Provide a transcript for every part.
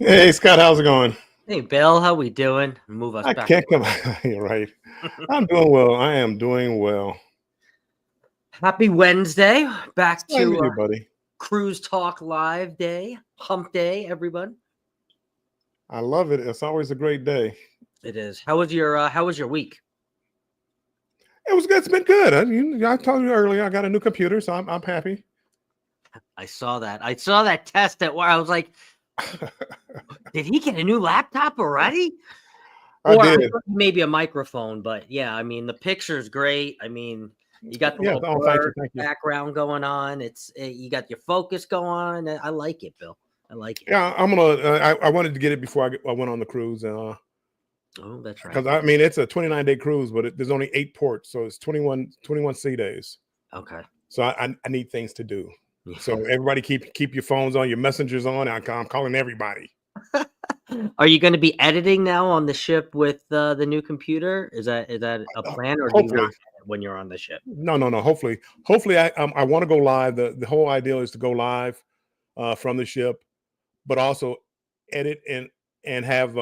Hey Scott, how's it going? Hey Bill, how we doing? Move us I back. can't come. You're right. I'm doing well. I am doing well. Happy Wednesday. Back Same to to you, buddy. Cruise Talk Live Day, Hump Day, everyone. I love it. It's always a great day. It is. How was your week? It was good. It's been good. I told you earlier. I got a new computer, so I'm happy. I saw that. I saw that test at where I was like, did he get a new laptop already? I Or I did. thought maybe a microphone, but yeah, I mean the picture's great. I mean, you got the Yeah. little Oh, thank you. blur Thank you. background going on. You got your focus going. I like it, Bill. I like it. Yeah, I'm gonna. I wanted to get it before I went on the cruise, Oh, that's right. because I mean it's a 29-day cruise, but there's only 8 ports, so it's 21 sea days. Okay. So I need things to do. So everybody keep your phones on, your messengers on. I'm calling everybody. Are you going to be editing now on the ship with the new computer? Is that a plan, or do you not Hopefully. edit when you're on the ship? No. Hopefully, I want to go live. The whole idea is to go live from the ship, but also edit and have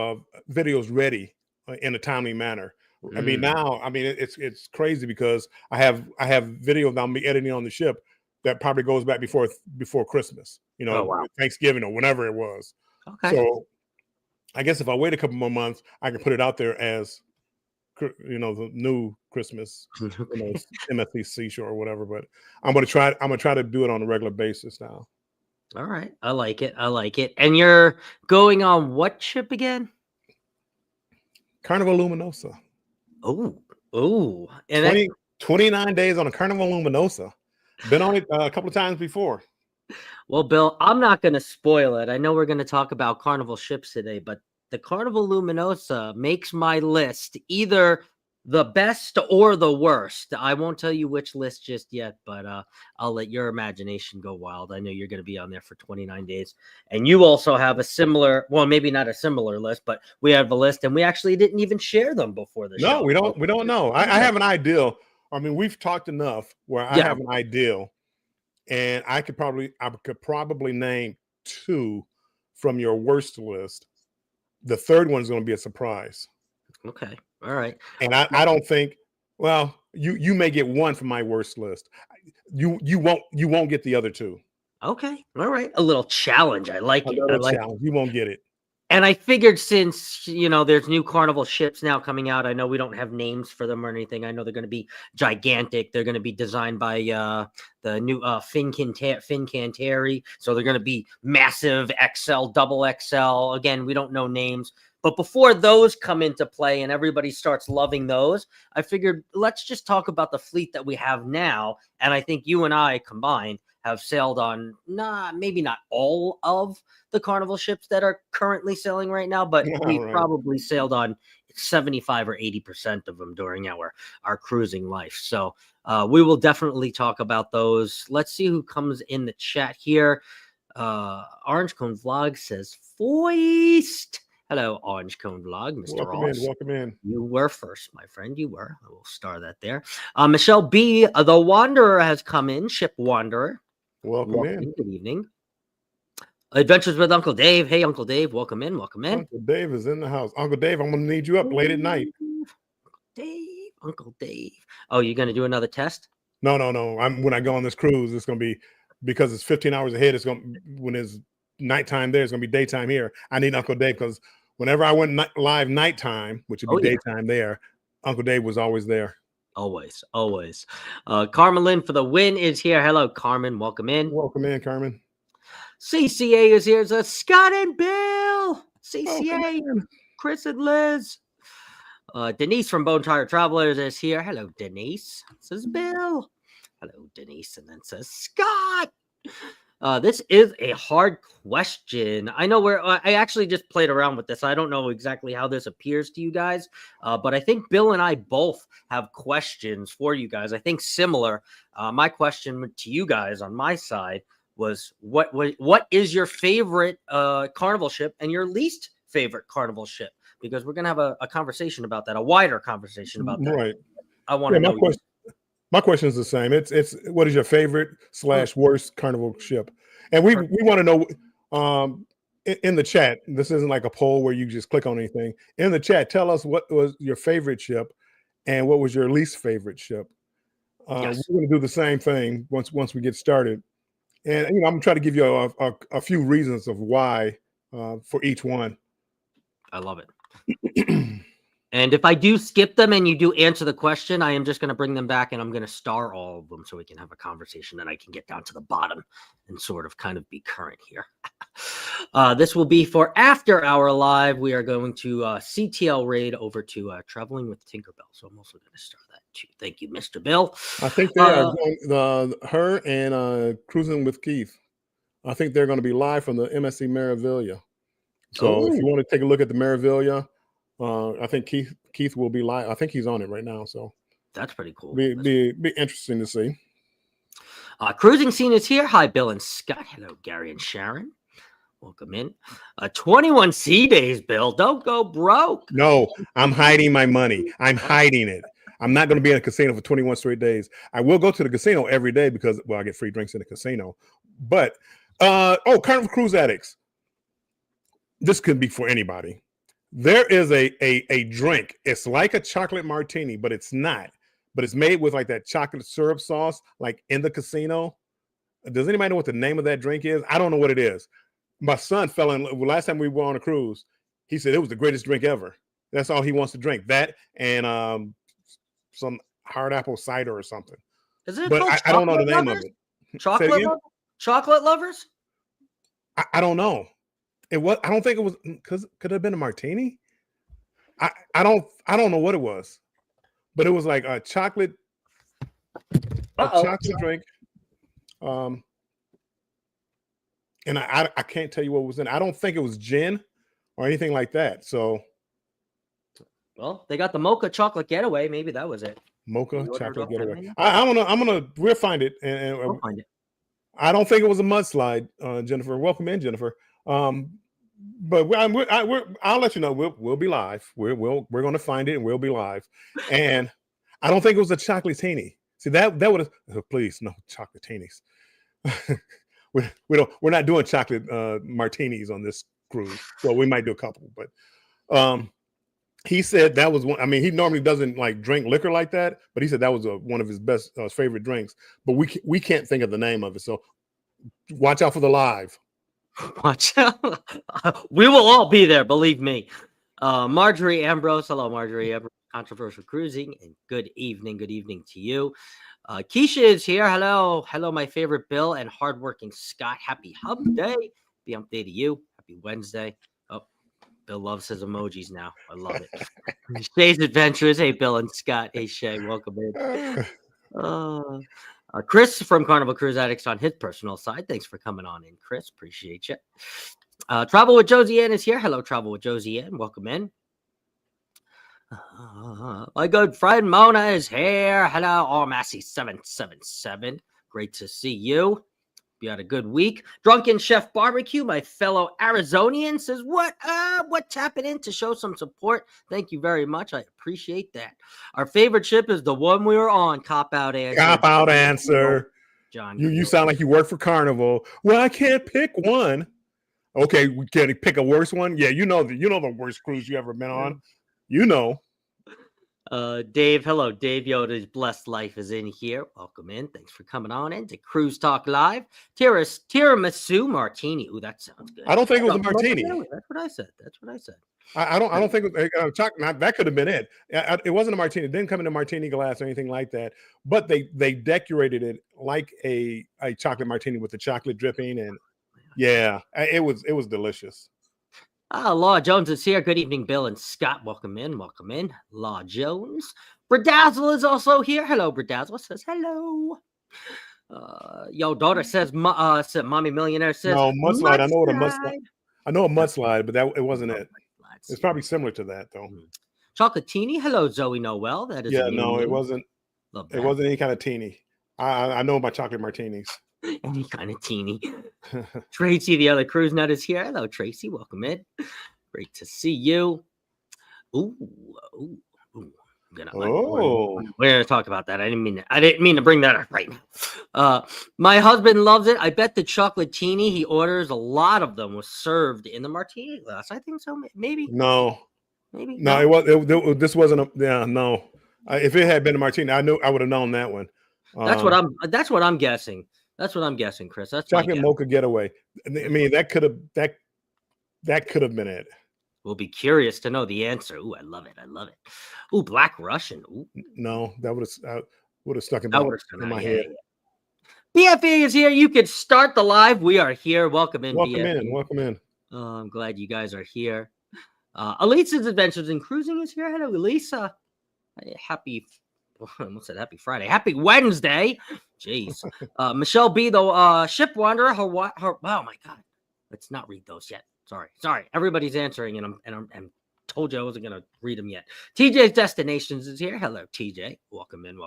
videos ready in a timely manner. I mean, now, it's crazy because I have videos that I'm be editing on the ship that probably goes back before Christmas, Oh wow. Thanksgiving or whenever it was. Okay. So I guess if I wait a couple more months, I can put it out there as the new Christmas, MSC Seashore or whatever. But I'm gonna try to do it on a regular basis now. All right. I like it. I like it. And you're going on what ship again? Carnival Luminosa. Oh. And 29 days on a Carnival Luminosa. Been on it a couple of times before. well, Bill, I'm not going to spoil it. I know we're going to talk about Carnival ships today, but the Carnival Luminosa makes my list either the best or the worst. I won't tell you which list just yet, but I'll let your imagination go wild. I know you're going to be on there for 29 days. And you also have a similar, well, maybe not a similar list, but we have a list, and we actually didn't even share them before the show. No, we don't know. I have an ideal. I mean, we've talked enough where I have an ideal, and I could probably name 2 from your worst list. The third one is going to be a surprise. Okay. All right. And I don't think, well, you may get 1 from my worst list. You won't get the other 2. Okay. All right. A little challenge. I like it. Another challenge. You won't get it. And I figured since, there's new Carnival ships now coming out, I know we don't have names for them or anything. I know they're going to be gigantic. They're going to be designed by the new Fincantieri. So they're going to be massive XL, double XL. Again, we don't know names. But before those come into play and everybody starts loving those, I figured let's just talk about the fleet that we have now. And I think you and I combined have sailed on maybe not all of the Carnival ships that are currently sailing right now, but we've probably sailed on 75 or 80% of them during our cruising life. So we will definitely talk about those. Let's see who comes in the chat here. Orange Cone Vlog says, Foist. Hello, Orange Cone Vlog, Mr. Ross. Welcome in. You were first, my friend. You were. I will star that there. Michelle B., the Wanderer, has come in. Ship Wanderer. Welcome in. Good evening. Adventures with Uncle Dave. Hey, Uncle Dave. Welcome in. Welcome in. Uncle Dave is in the house. Uncle Dave, I'm going to need you up late at night. Uncle Dave. Oh, you're going to do another test? No. When I go on this cruise, it's going to be, because it's 15 hours ahead. It's when it's nighttime there, it's going to be daytime here. I need Uncle Dave because whenever I went live nighttime, which would be daytime there, Uncle Dave was always there. Always. Carmen Lynn for the win is here. Hello, Carmen. Welcome in. Welcome in, Carmen. CCA is here. It's Scott and Bill. CCA, Chris and Liz. Denise from Bone Tire Travelers is here. Hello, Denise. Says Bill. Hello, Denise. And then says Scott. This is a hard question. I know I actually just played around with this. I don't know exactly how this appears to you guys, but I think Bill and I both have questions for you guys. I think similar. My question to you guys on my side was what is your favorite Carnival ship and your least favorite Carnival ship? Because we're gonna have a conversation about that, a wider conversation about that. Right. I want to know. My question is the same. It's what is your favorite / worst Carnival ship? And we want to know in the chat, this isn't like a poll where you just click on anything. In the chat, tell us what was your favorite ship and what was your least favorite ship. Yes. We're going to do the same thing once we get started. And I'm going to try to give you a few reasons of why for each one. I love it. And if I do skip them and you do answer the question, I am just going to bring them back and I'm going to star all of them so we can have a conversation and I can get down to the bottom and sort of kind of be current here. This will be for after our live. We are going to CTL raid over to Traveling with Tinkerbell. So I'm also going to start that too. Thank you, Mr. Bill. I think they are going, her and Cruising with Keith. I think they're going to be live from the MSC Meraviglia. So if you want to take a look at the Meraviglia, I think Keith will be live. I think he's on it right now. So that's pretty cool. Be interesting to see. Cruising Scene is here. Hi, Bill and Scott. Hello, Gary and Sharon. Welcome in. 21 sea days, Bill. Don't go broke. No, I'm hiding my money. I'm hiding it. I'm not going to be in a casino for 21 straight days. I will go to the casino every day because, well, I get free drinks in the casino. But, Carnival Cruise Addicts. This could be for anybody. There is a drink. It's like a chocolate martini, but it's not. But it's made with like that chocolate syrup sauce, like in the casino. Does anybody know what the name of that drink is? I don't know what it is. My son fell in love. Last time we were on a cruise, he said it was the greatest drink ever. That's all he wants to drink. That and some hard apple cider or something. Is it? But I don't know the name of it. Chocolate lovers? I don't know. It was. I don't think it was. Because could it have been a martini? I don't know what it was, but it was like a chocolate drink. And I can't tell you what was in it. I don't think it was gin or anything like that. So, well, they got the mocha chocolate getaway. Maybe that was it. Mocha chocolate getaway. I don't know. We'll find it. And we'll find it. I don't think it was a mudslide, Jennifer. Welcome in, Jennifer. But I'll let you know. We'll be live. We're going to find it and we'll be live. And I don't think it was a chocolatini. See that would have. Please no chocolatinis. We're not doing chocolate martinis on this cruise. Well, we might do a couple, but he said that was one. I mean, he normally doesn't like drink liquor like that, but he said that was one of his best favorite drinks. But we can't think of the name of it, so watch out for the live. Watch out! We will all be there, believe me. Marjorie Ambrose, hello, Marjorie Ambrose, Controversial Cruising, and good evening to you. Keisha is here. Hello, my favorite Bill and hardworking Scott. Happy Hub Day. Be hump day to you. Happy Wednesday. Oh, Bill loves his emojis now. I love it. Shay's Adventures. Hey, Bill and Scott. Hey, Shay. Welcome in. Chris from Carnival Cruise Addicts on his personal side. Thanks for coming on in, Chris. Appreciate you. Travel with Josie Ann is here. Hello, Travel with Josie Ann. Welcome in. My good friend Mona is here. Hello, all Massey 777. Great to see you. You had a good week. Drunken Chef Barbecue, my fellow Arizonian, says, what tapping in to show some support? Thank you very much. I appreciate that. Our favorite ship is the one we were on. Cop out answer. John, you sound like you work for Carnival. Well, I can't pick one. Okay, we can't pick a worse one. Yeah, you know the worst cruise you ever been on. Dave, hello. Dave Yoda's Blessed Life is in here. Welcome in. Thanks for coming on in to Cruise Talk Live. Tiramisu Martini. Ooh, that sounds good. I don't think it was a martini. That's what I said. I don't think it was chocolate. That could have been it. It wasn't a martini. It didn't come in a martini glass or anything like that. But they decorated it like a chocolate martini with the chocolate dripping, and yeah, it was delicious. Law Jones is here. Good evening, Bill and Scott. Welcome in. Law Jones. Bradazzle is also here. Hello, Bradazzle says hello. Yo, daughter says, Mommy Millionaire says, no, mudslide. I know what a mudslide. I know a mudslide, but it wasn't it. It's probably similar to that, though. Chocolatini. Hello, Zoe Noel. That is it wasn't. It wasn't any kind of teeny. I know my chocolate martinis. Any kind of teeny. Tracy, the other cruise nut, is here. Hello, Tracy. Welcome in. Great to see you. Ooh. Oh, We're gonna talk about that. I didn't mean to bring that up right now. My husband loves it. I bet the chocolatini he orders, a lot of them was served in the martini glass. I think so. Maybe. no, Maybe. no, No. this wasn't a, yeah, no. If it had been a martini, I would have known that one. That's what I'm guessing. That's what I'm guessing, Chris. That's my Chocolate guess. mocha getaway. I mean, that could have been it. We'll be curious to know the answer. Ooh, I love it. I love it. Ooh, Black Russian. Ooh, No, that would have stuck in that my head. BFE is here. You can start the live. We are here. Welcome in, BFE. Welcome in. I'm glad you guys are here. Elise's Adventures in Cruising is here. Hello, Elisa. Happy Friday. Happy Wednesday. Jeez. Michelle B, the ship wanderer. Oh my God. Let's not read those yet. Sorry. Everybody's answering, and I'm told you I wasn't gonna read them yet. TJ's Destinations is here. Hello, TJ. Welcome in.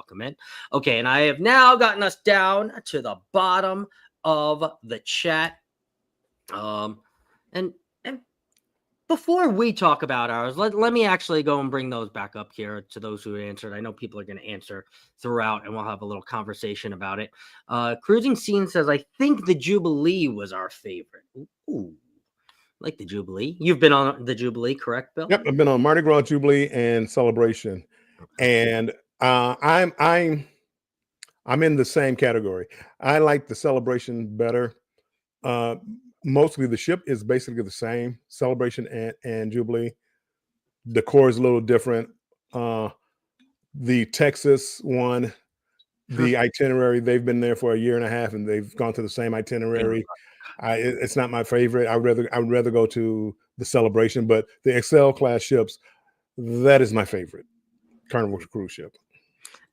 Okay, and I have now gotten us down to the bottom of the chat. And before we talk about ours, let me actually go and bring those back up here to those who answered. I know people are going to answer throughout, and we'll have a little conversation about it. Cruising Scene says, I think the Jubilee was our favorite. Ooh, like the Jubilee. You've been on the Jubilee, correct, Bill? Yep, I've been on Mardi Gras, Jubilee, and Celebration, and I'm in the same category. I like the Celebration better. Mostly the ship is basically the same, Celebration and Jubilee. The core is a little different. The Texas one, the itinerary, they've been there for a year and a half and they've gone to the same itinerary. It's not my favorite. I would rather go to the Celebration, but the Excel class ships, that is my favorite Carnival cruise ship.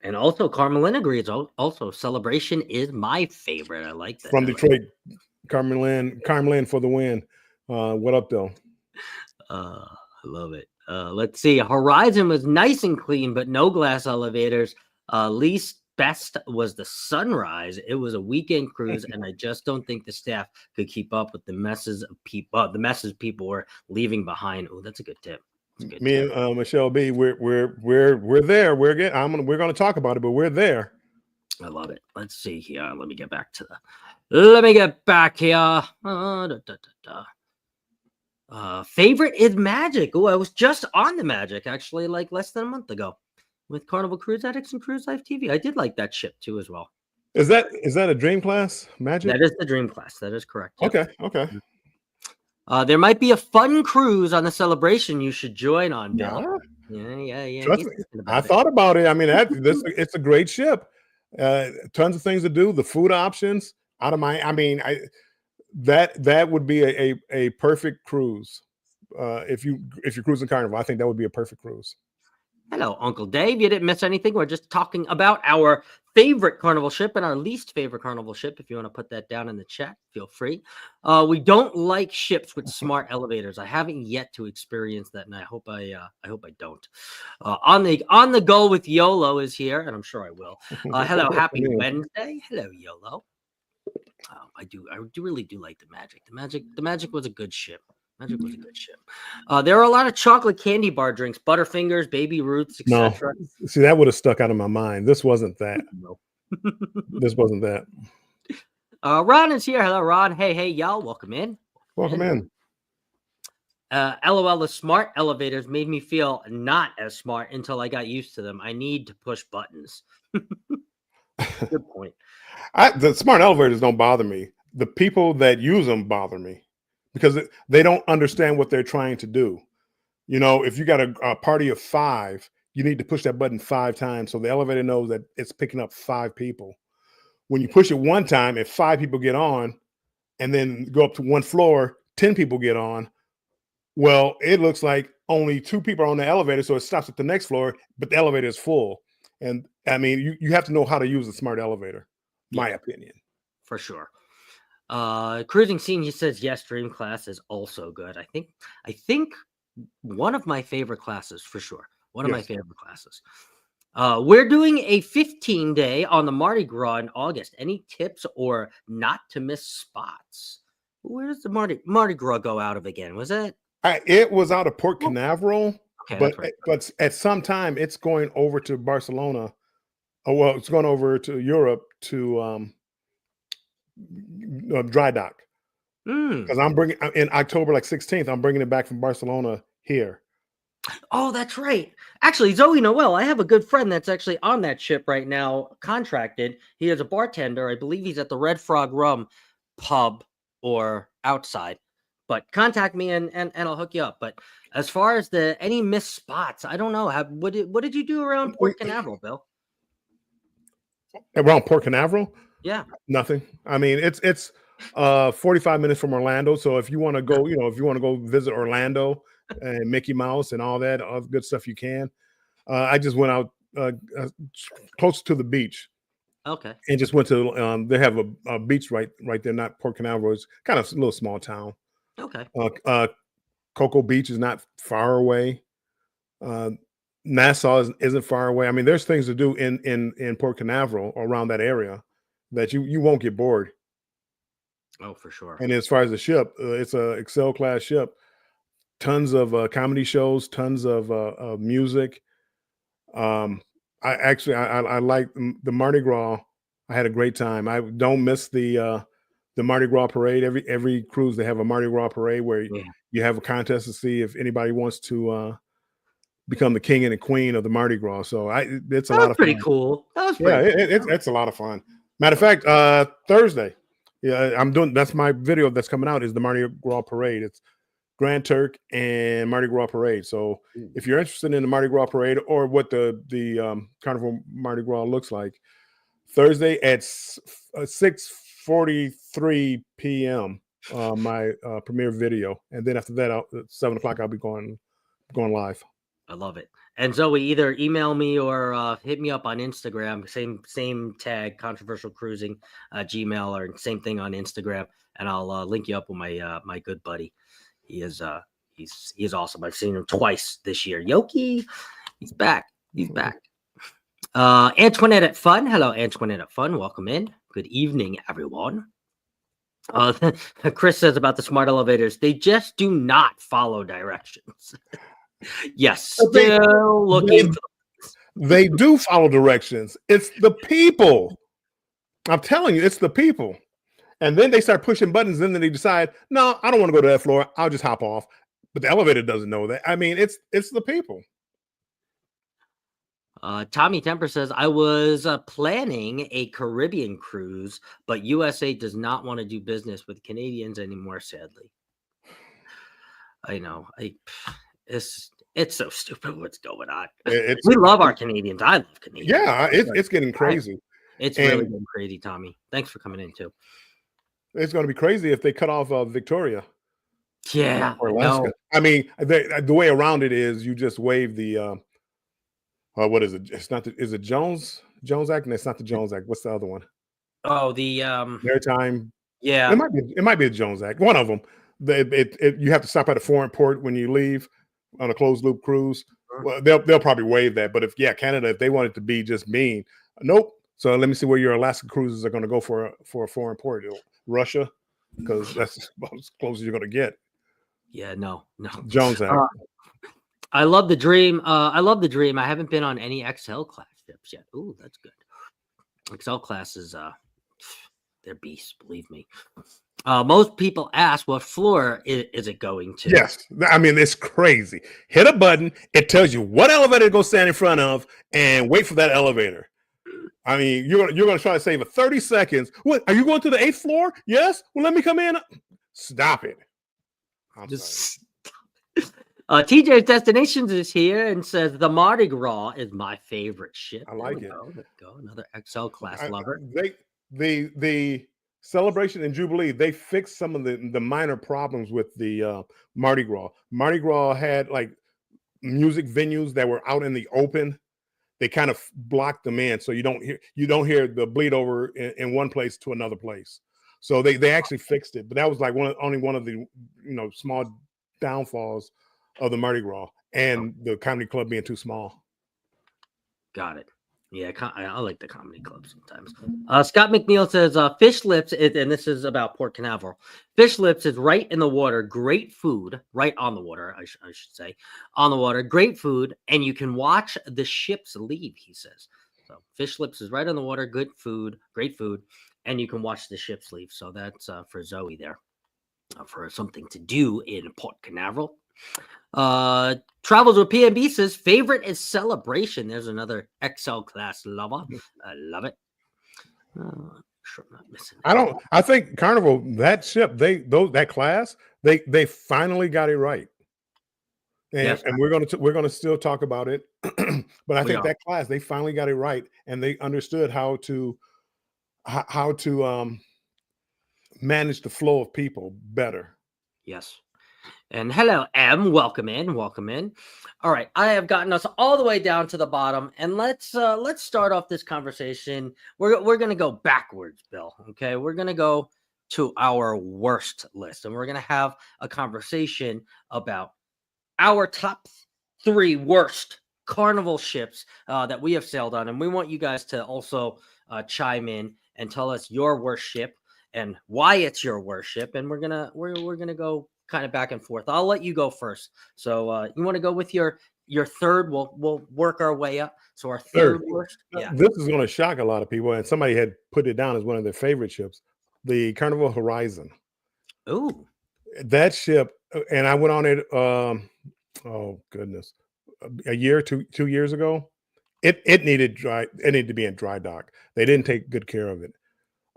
And also Carmelin agrees. Also, Celebration is my favorite. I like that. From Detroit. Carmelin for the win. What up, though? I love it. Let's see. Horizon was nice and clean, but no glass elevators. Least best was the Sunrise. It was a weekend cruise, and I just don't think the staff could keep up with the messes people were leaving behind. Oh, that's a good tip. Me and Michelle B, we're there. We're going to talk about it, but we're there. I love it. Let's see here. Let me get back here. Favorite is Magic. Oh, I was just on the Magic actually, like less than a month ago, with Carnival Cruise Addicts and Cruise Life TV. I did like that ship too, as well. Is that a Dream Class Magic? That is the Dream Class. That is correct. Yep. Okay. There might be a fun cruise on the Celebration you should join on, Bill. Yeah. Trust me, I thought about it. I mean, it's a great ship. Tons of things to do. The food options that would be a perfect cruise. If you're cruising Carnival, I think that would be a perfect cruise. Hello, Uncle Dave. You didn't miss anything. We're just talking about our favorite Carnival ship and our least favorite Carnival ship. If you want to put that down in the chat, feel free. We don't like ships with smart elevators. I haven't yet to experience that, and I hope I don't. On the go with YOLO is here, and I'm sure I will. Hello, happy Wednesday. Hello, YOLO. I really do like the Magic. The Magic was a good ship. There are a lot of chocolate candy bar drinks, Butterfingers, Baby Ruths, etc. No. See, that would have stuck out of my mind. This wasn't that. No. This wasn't that. Ron is here. Hello, Ron. Hey, y'all. Welcome in. Welcome in. LOL, the smart elevators made me feel not as smart until I got used to them. I need to push buttons. Good point. The smart elevators don't bother me. The people that use them bother me because they don't understand what they're trying to do. You know, if you got a party of 5, you need to push that button 5 times so the elevator knows that it's picking up 5 people. When you push it one time, if 5 people get on and then go up to one floor, 10 people get on, well, it looks like only 2 people are on the elevator, so it stops at the next floor, but the elevator is full. And I mean, you have to know how to use a smart elevator, my opinion. For sure. Cruising Scene, he says, yes, Dream Class is also good. I think one of my favorite classes, for sure. One of my favorite classes. We're doing a 15-day on the Mardi Gras in August. Any tips or not to miss spots? Where does the Mardi Gras go out of again? Was it? It was out of Port Canaveral. Okay, that's right. but at some time it's going over to Barcelona. Oh well, it's going over to Europe to dry dock Mm. because I'm bringing in October like 16th. I'm bringing it back from Barcelona here. Oh, that's right. Actually, Zoe Noel, I have a good friend that's actually on that ship right now, contracted. He is a bartender. I believe he's at the Red Frog Rum pub or outside. But contact me and I'll hook you up. But as far as the any missed spots, I don't know. What did you do around Port Canaveral, Bill? Around Port Canaveral, Yeah. nothing. I mean, it's 45 minutes from Orlando. So if you want to go, if you want to go visit Orlando and Mickey Mouse and all that good stuff, you can. I just went out close to the beach Okay. and just went to. They have a beach right there, not Port Canaveral. It's kind of a little small town. Okay. Cocoa Beach is not far away. Uh, Nassau isn't far away. I mean, there's things to do in Port Canaveral around that area that you won't get bored. Oh, for sure. And as far as the ship, it's a Excel class ship. Tons of comedy shows, tons of music. I like the Mardi Gras. I had a great time. I don't miss the Mardi Gras parade. Every cruise they have a Mardi Gras parade where Yeah. you have a contest to see if anybody wants to become the king and the queen of the Mardi Gras. So it's a That lot was of pretty fun. cool. That was Yeah, pretty cool. it's a lot of fun. Matter of fact, Thursday, yeah, that's my video that's coming out is the Mardi Gras parade. It's Grand Turk and Mardi Gras parade. So Ooh, if you're interested in the Mardi Gras parade or what the Carnival Mardi Gras looks like, Thursday at 6:43 p.m. My premiere video, and then after that, at 7 o'clock, I'll be going live. I love it. And Zoe, either email me or hit me up on Instagram. Same tag, controversial cruising, Gmail, or same thing on Instagram, and I'll link you up with my good buddy. He is he's awesome. I've seen him twice this year. Yoki, he's back. He's back. Antoinette at Fun. Hello, Antoinette at Fun. Welcome in. Good evening, everyone. Chris says about the smart elevators, they just do not follow directions. Yes, still looking. They do follow directions. It's the people. I'm telling you, it's the people. And then they start pushing buttons, and then they decide, no, I don't want to go to that floor. I'll just hop off. But the elevator doesn't know that. I mean, it's the people. Tommy Temper says, I was planning a Caribbean cruise, but USA does not want to do business with Canadians anymore, sadly. I know. It's so stupid what's going on. We love our Canadians. I love Canadians. Yeah, it's getting crazy. It's really getting crazy, Tommy. Thanks for coming in, too. It's going to be crazy if they cut off Victoria. Yeah. Or Alaska. No. I mean, the way around it is you just waive the what is it? It's not is it Jones Act? No, it's not the Jones Act. What's the other one? Oh, the Maritime. Yeah, it might be the Jones Act. One of them. You have to stop at a foreign port when you leave on a closed loop cruise. Well, they'll probably waive that. But if Canada, if they want it to be just mean, nope. So let me see where your Alaska cruises are going to go for a foreign port. Russia, because that's as close as you're going to get. Yeah, no. Jones Act. I love the dream. I love the dream. I haven't been on any XL class ships yet. Ooh, that's good. XL classes, they're beasts, believe me. Most people ask what floor is it going to? Yes. I mean, it's crazy. Hit a button, it tells you what elevator to go stand in front of and wait for that elevator. I mean, you're gonna try to save 30 seconds. What, are you going to the 8th floor? Yes. Well, let me come in. Stop it. TJ's Destinations is here and says the Mardi Gras is my favorite ship. I like it. There we go. Another XL class lover. The celebration and Jubilee, they fixed some of the minor problems with the Mardi Gras. Mardi Gras had like music venues that were out in the open. They kind of blocked them in, so you don't hear the bleed over in one place to another place. So they actually fixed it, but that was like only one of the small downfalls of the Mardi Gras and the comedy club being too small. Got it. Yeah, I like the comedy club sometimes. Scott McNeil says fish lips, and this is about Port Canaveral. Fish lips is right in the water, great food, right on the water, I should say, on the water, great food, and you can watch the ships leave. He says so. Fish lips is right on the water, good food, great food, and you can watch the ships leave. So that's for Zoe there, for something to do in Port Canaveral. Travels with PNB says favorite is Celebration. There's another XL class lover. I love it. Sure, I'm not missing. I think Carnival, that ship, that class, they finally got it right. And, Yes, and we're gonna still talk about it, but I we think are. that class they finally got it right, and they understood how to manage the flow of people better. Yes. And hello, M. Welcome in. Welcome in. All right, I have gotten us all the way down to the bottom, and let's start off this conversation. We're gonna go backwards, Bill. Okay, we're gonna go to our worst list, and we're gonna have a conversation about our top 3 worst Carnival ships that we have sailed on, and we want you guys to also chime in and tell us your worst ship and why it's your worst ship. And we're gonna go kind of back and forth. I'll let you go first. So you want to go with your third? We'll work our way up. So our third Third, worst, yeah. this is going to shock a lot of people, and somebody had put it down as one of their favorite ships, the Carnival Horizon. Ooh, That ship, and I went on it. Oh goodness, a year, 2 years ago. It needed dry. It needed to be in dry dock. They didn't take good care of it.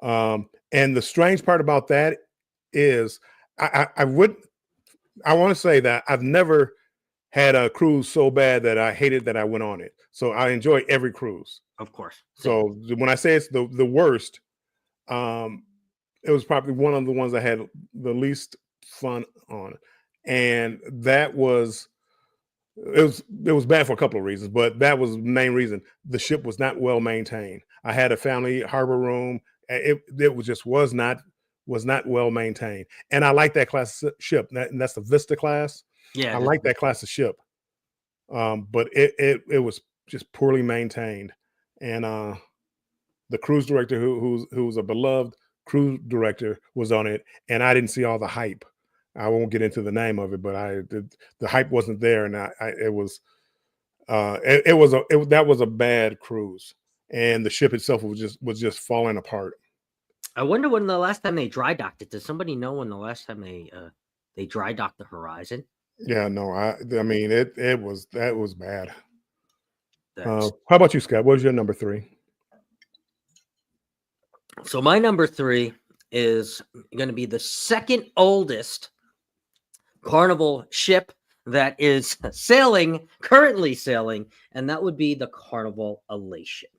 And the strange part about that is, I would I want to say that I've never had a cruise so bad that I hated that I went on it. So I enjoy every cruise. of course. Same. So when I say it's the worst, um, it was probably one of the ones I had the least fun on, and that was it was bad for a couple of reasons, but that was the main reason. The ship was not well maintained. I had a family harbor room. It was just was not well maintained, and I like that class of ship. And that's the Vista class. Yeah. I like that class of ship, but it was just poorly maintained, and the cruise director who's a beloved cruise director was on it, and I didn't see all the hype. I won't get into the name of it, but the hype wasn't there, and it was that was a bad cruise, and the ship itself was just falling apart. I wonder when the last time they dry docked it. Does somebody know when the last time they dry docked the Horizon? Yeah, no, I mean that was bad. That's How about you, Scott? What was your number 3? so my number 3 is going to be the second oldest Carnival ship that is currently sailing, and that would be the Carnival Elation.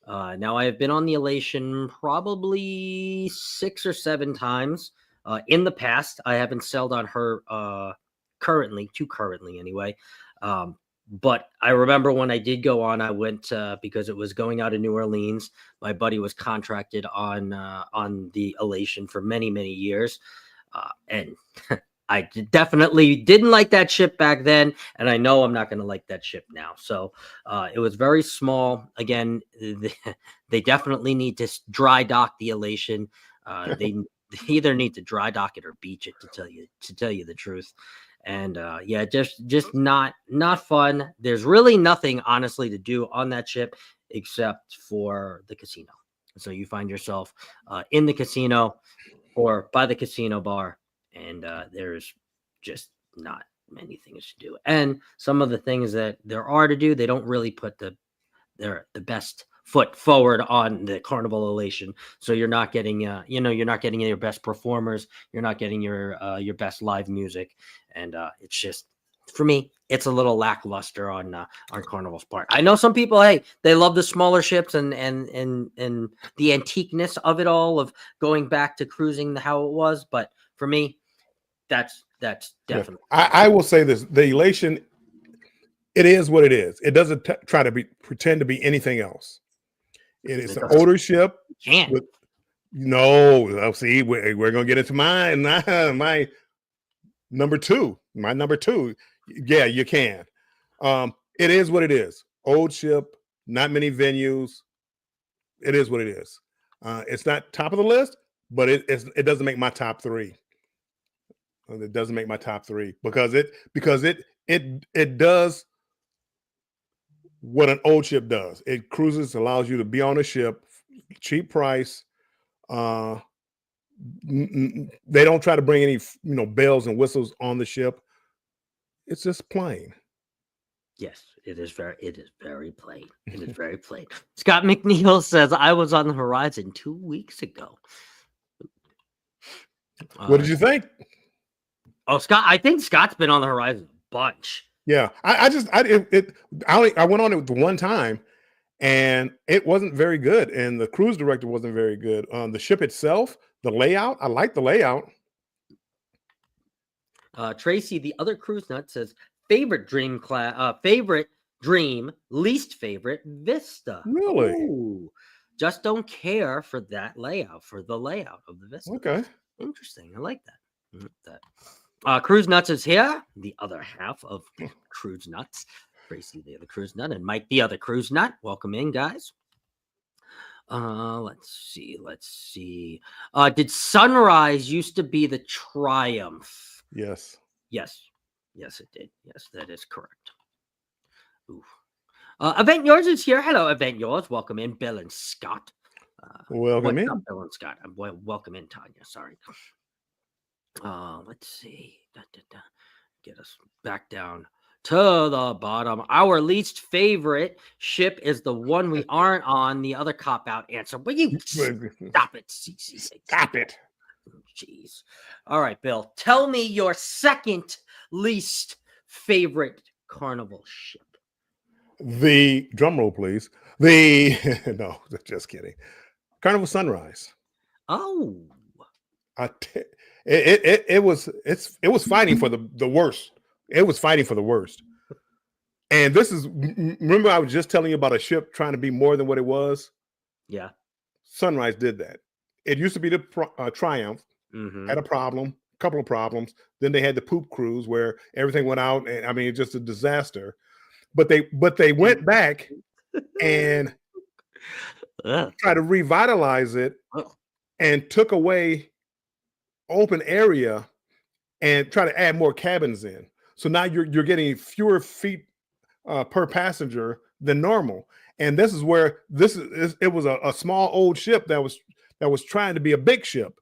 Now, I have been on the Elation probably 6 or 7 times in the past. I haven't sailed on her currently anyway. But I remember when I did go on, I went because it was going out of New Orleans. My buddy was contracted on the Elation for many, many years, and I definitely didn't like that ship back then, and I know I'm not going to like that ship now. So it was very small. Again, they definitely need to dry dock the Elation. They either need to dry dock it or beach it, to tell you the truth. And yeah, just not fun. There's really nothing honestly to do on that ship except for the casino. So you find yourself in the casino or by the casino bar, and there's just not many things to do. And some of the things that there are to do, they don't really put the best foot forward on the Carnival Elation. So you're not getting you're not getting your best performers, you're not getting your best live music, and it's just, for me, it's a little lackluster on Carnival's part. I know some people, hey, they love the smaller ships and the antiqueness of it all, of going back to cruising how it was, but for me, that's definitely. Yeah. I will say this: the Elation, it is what it is. It doesn't try to pretend to be anything else. It is an older ship. Can. No, see, we're gonna get into my number 2. My number 2. Yeah, you can. It is what it is. Old ship, not many venues. It is what it is. It's not top of the list, but it doesn't make my top three. It doesn't make my top three because it does what an old ship does. It cruises, allows you to be on a ship, cheap price. They don't try to bring any bells and whistles on the ship. It's just plain. Yes, it is very plain. It is very plain. Scott McNeil says, I was on the horizon 2 weeks ago. What did you think? Oh, Scott, I think Scott's been on the horizon a bunch. Yeah, I went on it one time, and it wasn't very good, and the cruise director wasn't very good. The ship itself, the layout, I like the layout. Tracy, the other cruise nut, says favorite dream class, favorite dream, least favorite Vista. Really? Ooh, just don't care for that layout, for the layout of the Vista. Okay, interesting. I like that. Cruise Nuts is here, the other half of Cruise Nuts. Tracy, the other Cruise Nut, and Mike, the other Cruise Nut. Welcome in, guys. Let's see. Did Sunrise used to be the Triumph? Yes, it did. Yes, that is correct. Ooh. Event Yours is here. Hello, Event Yours. Welcome in, Bill and Scott. Welcome in, Bill and Scott. Welcome in, Tanya. Sorry. Let's see. Get us back down to the bottom. Our least favorite ship is the one we aren't on. The other cop-out answer. Will you stop it? Stop it. Jeez. All right, Bill. Tell me your second least favorite Carnival ship. The drum roll, please. No, just kidding. Carnival Sunrise. Oh. It was fighting for the worst. It was fighting for the worst. And this is, remember I was just telling you about a ship trying to be more than what it was? Yeah. Sunrise did that. It used to be the Triumph, had a couple of problems. Then they had the poop cruise where everything went out, and I mean, it's just a disaster. But they went back and tried to revitalize it and took away open area and try to add more cabins in. So now you're getting fewer feet per passenger than normal. And this is where it was a small old ship that was trying to be a big ship.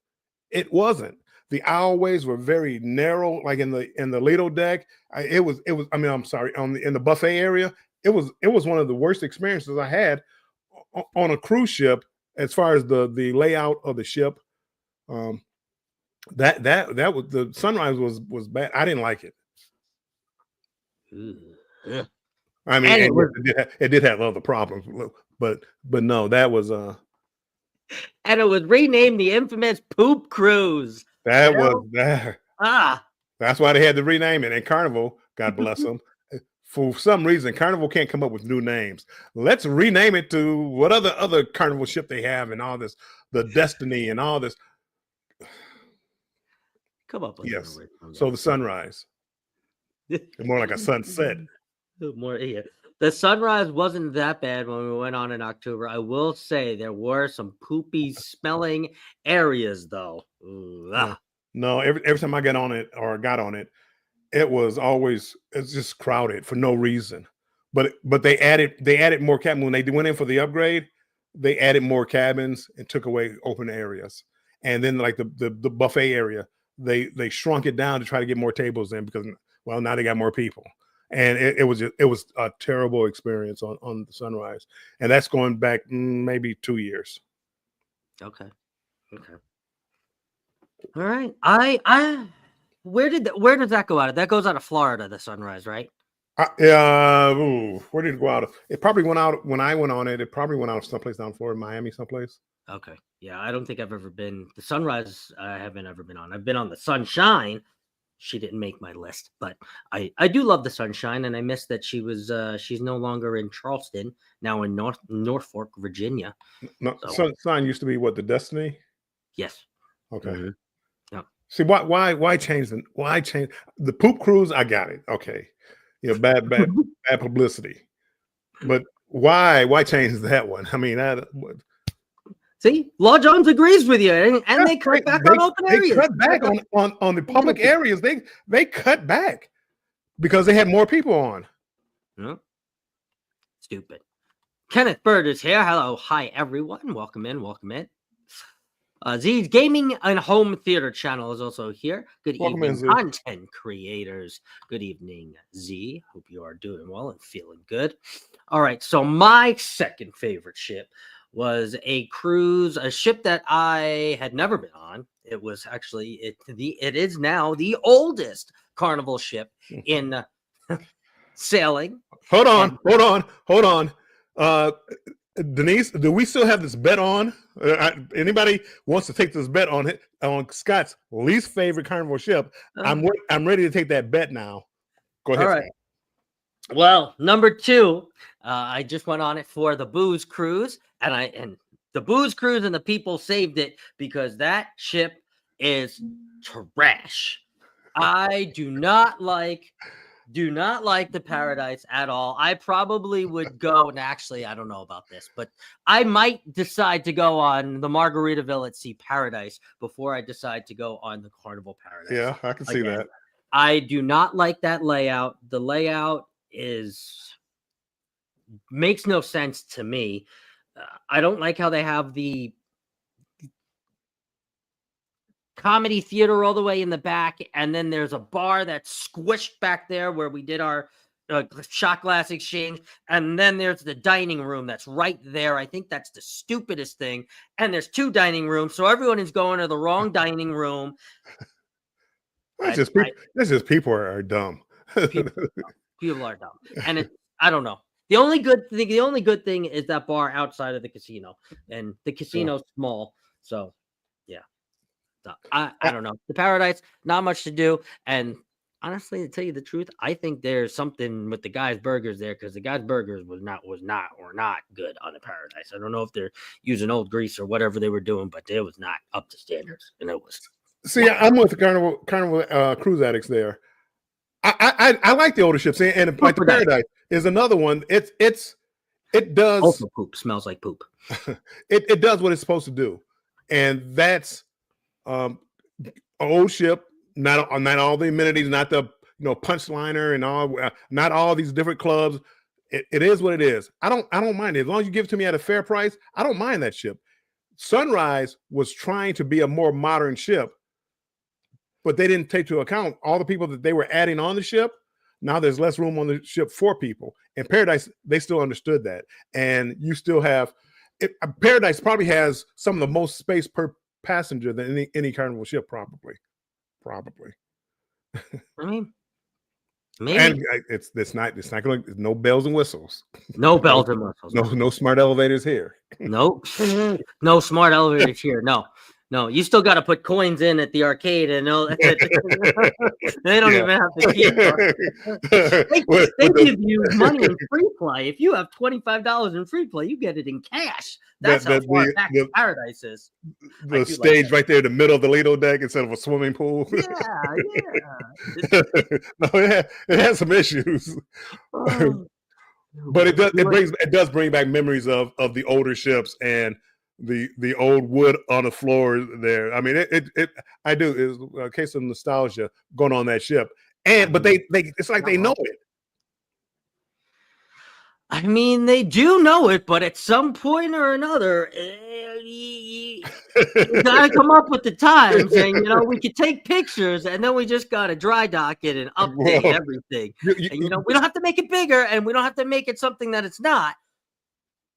It wasn't. The aisleways were very narrow, like in the Lido deck. In the buffet area, it was one of the worst experiences I had on a cruise ship as far as the layout of the ship. That was, the Sunrise was bad. I didn't like it. Yeah. I mean, it did have other problems, but no, that was and it was renamed the infamous Poop Cruise. That was that. That's why they had to rename it. And Carnival, God bless them, for some reason, Carnival can't come up with new names. Let's rename it to what other Carnival ship they have and all this, the Destiny and all this. Come up with So the Sunrise, more like a sunset. The Sunrise wasn't that bad when we went on in October. I will say there were some poopy smelling areas though. No, every time I got on it, it's just crowded for no reason. But they added more cabins when they went in for the upgrade. They added more cabins and took away open areas. And then like the buffet area, they shrunk it down to try to get more tables in because now they got more people. And it was a terrible experience on the Sunrise, and that's going back maybe 2 years. Okay. All right. Where does that go out of? That goes out of Florida, the Sunrise, right? Where did it go out of? It probably went out when I went on it. It probably went out someplace down Florida, Miami, someplace. Okay. Yeah, I don't think I've ever been the Sunrise. I haven't ever been on. I've been on the Sunshine. She didn't make my list, but I do love the Sunshine, and I miss that she's no longer in Charleston, now in Norfolk, Virginia. No, Sunshine used to be what, the Destiny? Yes. Okay. Mm-hmm. Yep. See, why change the poop cruise? I got it. Okay. Bad publicity. But Why change that one? I mean, See, Law Jones agrees with you, and they cut right. back on open They areas. cut back on the public areas. They cut back because they had more people on. Hmm. Stupid. Kenneth Bird is here. Hello, hi everyone. Welcome in. Z's Gaming and Home Theater channel is also here. Good Welcome evening, in, Z. content creators. Good evening, Z. Hope you are doing well and feeling good. All right, so my second favorite ship was a ship that I had never been on. It was actually it is now the oldest Carnival ship in sailing. Hold on. Denise, do we still have this bet on? Anybody wants to take this bet on Scott's least favorite Carnival ship? I'm ready to take that bet now. Go ahead. All right. Scott. Well, number 2, I just went on it for the Booze Cruise, and the Booze Cruise and the people saved it because that ship is trash. I do not like the Paradise at all. I probably would go, and actually, I don't know about this, but I might decide to go on the Margaritaville at Sea Paradise before I decide to go on the Carnival Paradise. Yeah, I can see that. I do not like that layout. The layout makes no sense to me. I don't like how they have the comedy theater all the way in the back, and then there's a bar that's squished back there where we did our shot glass exchange, and then there's the dining room that's right there. I think that's the stupidest thing. And there's 2 dining rooms, so everyone is going to the wrong dining room. That's just people are dumb. People are dumb, and I don't know. The only good thing is that bar outside of the casino, and the casino's small, so yeah. So I don't know. The Paradise, not much to do. And honestly, to tell you the truth, I think there's something with the Guys Burgers there, because the Guys Burgers were not good on the Paradise. I don't know if they're using old grease or whatever they were doing, but it was not up to standards, and it was. See, I'm with the Carnival Cruise Addicts there. I like the older ships, and like the Paradise is another one. It does also poop, smells like poop. it does what it's supposed to do, and that's an old ship, not all the amenities, not the punch liner and all, not all these different clubs. It is what it is. I don't mind it as long as you give it to me at a fair price. I don't mind that ship. Sunrise was trying to be a more modern ship, but they didn't take into account all the people that they were adding on the ship. Now there's less room on the ship for people. In Paradise, they still understood that, and you still have Paradise probably has some of the most space per passenger than any Carnival ship, probably. I mean, maybe. And it's not going to, no bells and whistles. No bells and whistles. No smart elevators here. Nope. No smart elevators here. No, you still got to put coins in at the arcade, and they don't even have to keep. They give you money in free play. If you have $25 in free play, you get it in cash. That's how far back to Paradise is. The stage right there in the middle of the Lido deck instead of a swimming pool. Yeah. No, it has some issues. But it does bring back memories of the older ships and the old wood on the floor there. I mean, I do. It's a case of nostalgia going on that ship, but they it's like they know it. I mean, they do know it, but at some point or another, you gotta come up with the times, and we could take pictures, and then we just gotta dry dock it and update everything. We don't have to make it bigger, and we don't have to make it something that it's not.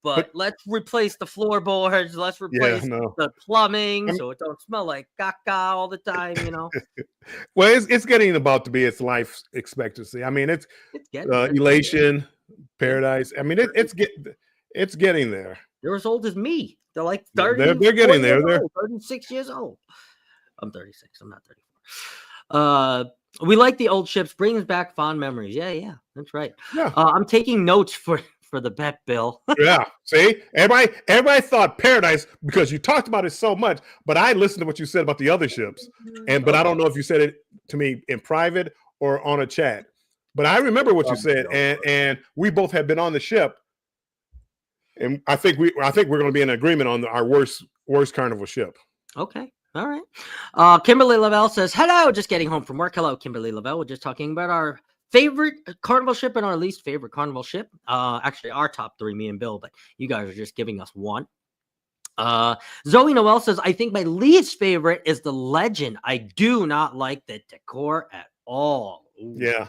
But let's replace the floorboards. Let's replace the plumbing so it don't smell like caca all the time. Well, it's getting about to be its life expectancy. I mean, it's Elation, Paradise. I mean, it's getting there. They're as old as me. They're like 30. They're getting there. They're 36 years old. I'm 36. I'm not 34. We like the old ships. Brings back fond memories. Yeah, that's right. Yeah. I'm taking notes for the bet, Bill. Yeah. See, everybody thought Paradise because you talked about it so much, but I listened to what you said about the other ships, but I don't know if you said it to me in private or on a chat. But I remember what you said, and we both had been on the ship, And I think we're going to be in agreement on our worst Carnival ship. Okay. All right. Kimberly Lavelle says, hello, just getting home from work. Hello, Kimberly Lavelle. We're just talking about our favorite Carnival ship and our least favorite Carnival ship. Actually, our top three, me and Bill, but you guys are just giving us one. Zoe Noel says, I think my least favorite is the Legend. I do not like the decor at all. Ooh. Yeah.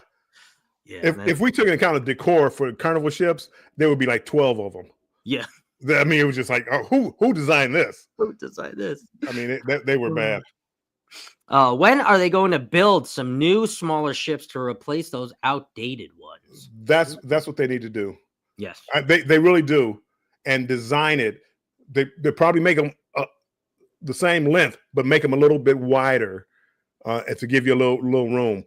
Yeah. If we took into account of decor for Carnival ships, there would be like 12 of them. Yeah. I mean, it was just like, oh, who designed this? Who designed this? I mean, they were bad. When are they going to build some new, smaller ships to replace those outdated ones? That's what they need to do. Yes. They really do. And design it. They probably make them the same length, but make them a little bit wider to give you a little room.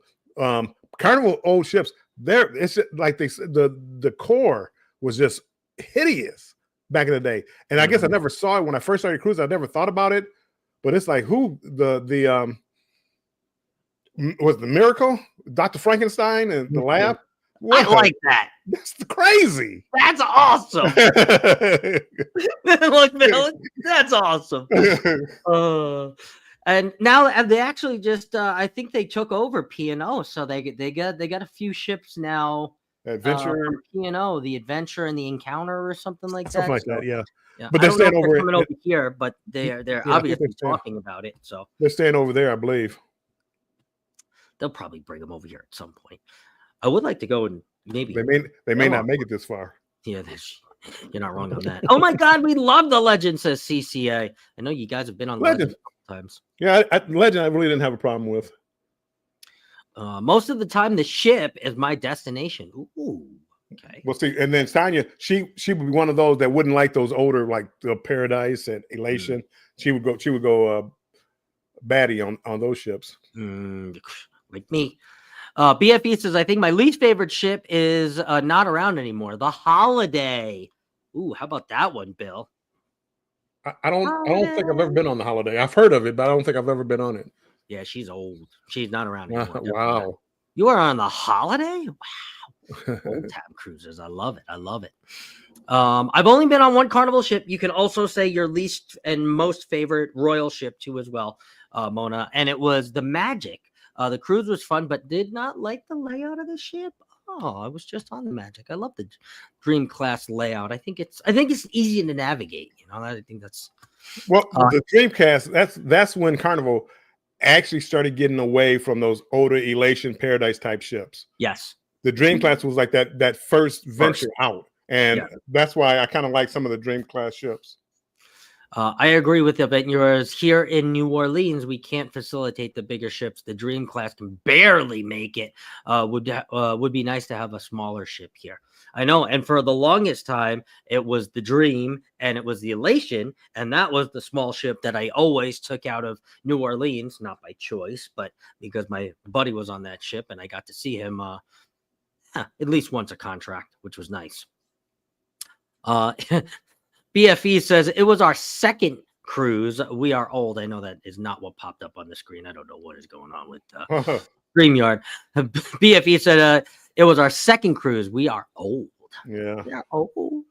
Carnival old ships, it's like the core was just hideous back in the day. And I guess I never saw it when I first started cruising. I never thought about it, but it's like was the Miracle, Dr. Frankenstein and the lab. What? I like that. That's crazy. That's awesome. Look, Bill, that's awesome. And now they actually just I think they took over P&O, so they got a few ships now. Adventure, P&O, the Adventure and the Encounter, or something like that. Something like that, yeah. But they're staying over coming over here, but they're obviously talking about it. So they're staying over there, I believe. They'll probably bring them over here at some point. I would like to go and maybe they may not make it this far. Yeah, you're not wrong on that. Oh my God, we love the Legend, says CCA. I know you guys have been on Legend a couple times. Yeah, Legend I really didn't have a problem with. Most of the time, the ship is my destination. Ooh, okay. Well, see, and then Tanya, she would be one of those that wouldn't like those older, like the Paradise and Elation. She would go baddie on those ships. Like me. BFE says, I think my least favorite ship is not around anymore. The Holiday. Ooh, how about that one, Bill? I don't think I've ever been on the Holiday. I've heard of it, but I don't think I've ever been on it. Yeah, she's old. She's not around anymore. Wow. You are on the Holiday? Wow. Old time cruises. I love it. I love it. I've only been on one Carnival ship. You can also say your least and most favorite Royal ship too as well, Mona. And it was the Magic. The cruise was fun, but did not like the layout of the ship. Oh, I was just on the Magic. I love the Dream Class layout. I think it's easy to navigate. You know, I think that's the Dream Class. That's when Carnival actually started getting away from those older Elation Paradise type ships. Yes, the Dream Class was like that first venture out, and that's why I kind of like some of the Dream Class ships. I agree with yours. Here in New Orleans, we can't facilitate the bigger ships. The Dream Class can barely make it. Would be nice to have a smaller ship here. I know. And for the longest time, it was the Dream and it was the Elation. And that was the small ship that I always took out of New Orleans, not by choice, but because my buddy was on that ship and I got to see him at least once a contract, which was nice. BFE says it was our second cruise. We are old. I know that is not what popped up on the screen. I don't know what is going on with StreamYard. BFE said it was our second cruise. We are old. Yeah. We are old.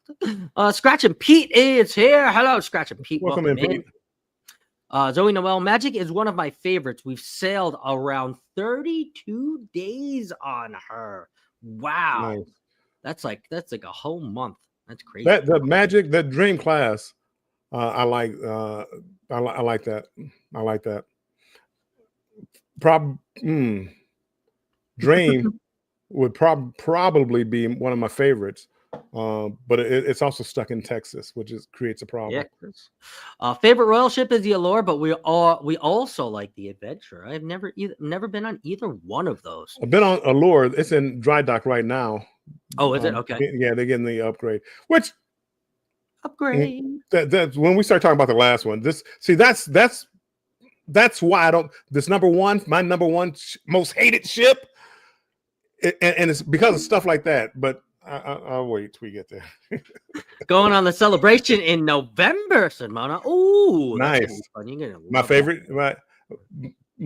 Scratch and Pete is here. Hello, Scratch and Pete. Welcome in, Pete. Zoe Noel, Magic is one of my favorites. We've sailed around 32 days on her. Wow. Nice. That's like a whole month. That's crazy. The Magic, that Dream Class, I like. I like that. I like that. Dream would probably be one of my favorites, but it's also stuck in Texas, which creates a problem. Yeah. Favorite Royal ship is the Allure, but we also like the Adventure. I've never been on either one of those. I've been on Allure. It's in dry dock right now. Oh, is it? Okay. Yeah, they're getting the upgrade. Which upgrade? That's when we start talking about the last one. That's why I don't. My number one most hated ship, and it's because of stuff like that. But I'll wait till we get there. Going on the celebration in November, said Mona. Ooh, nice. Fun. You're gonna my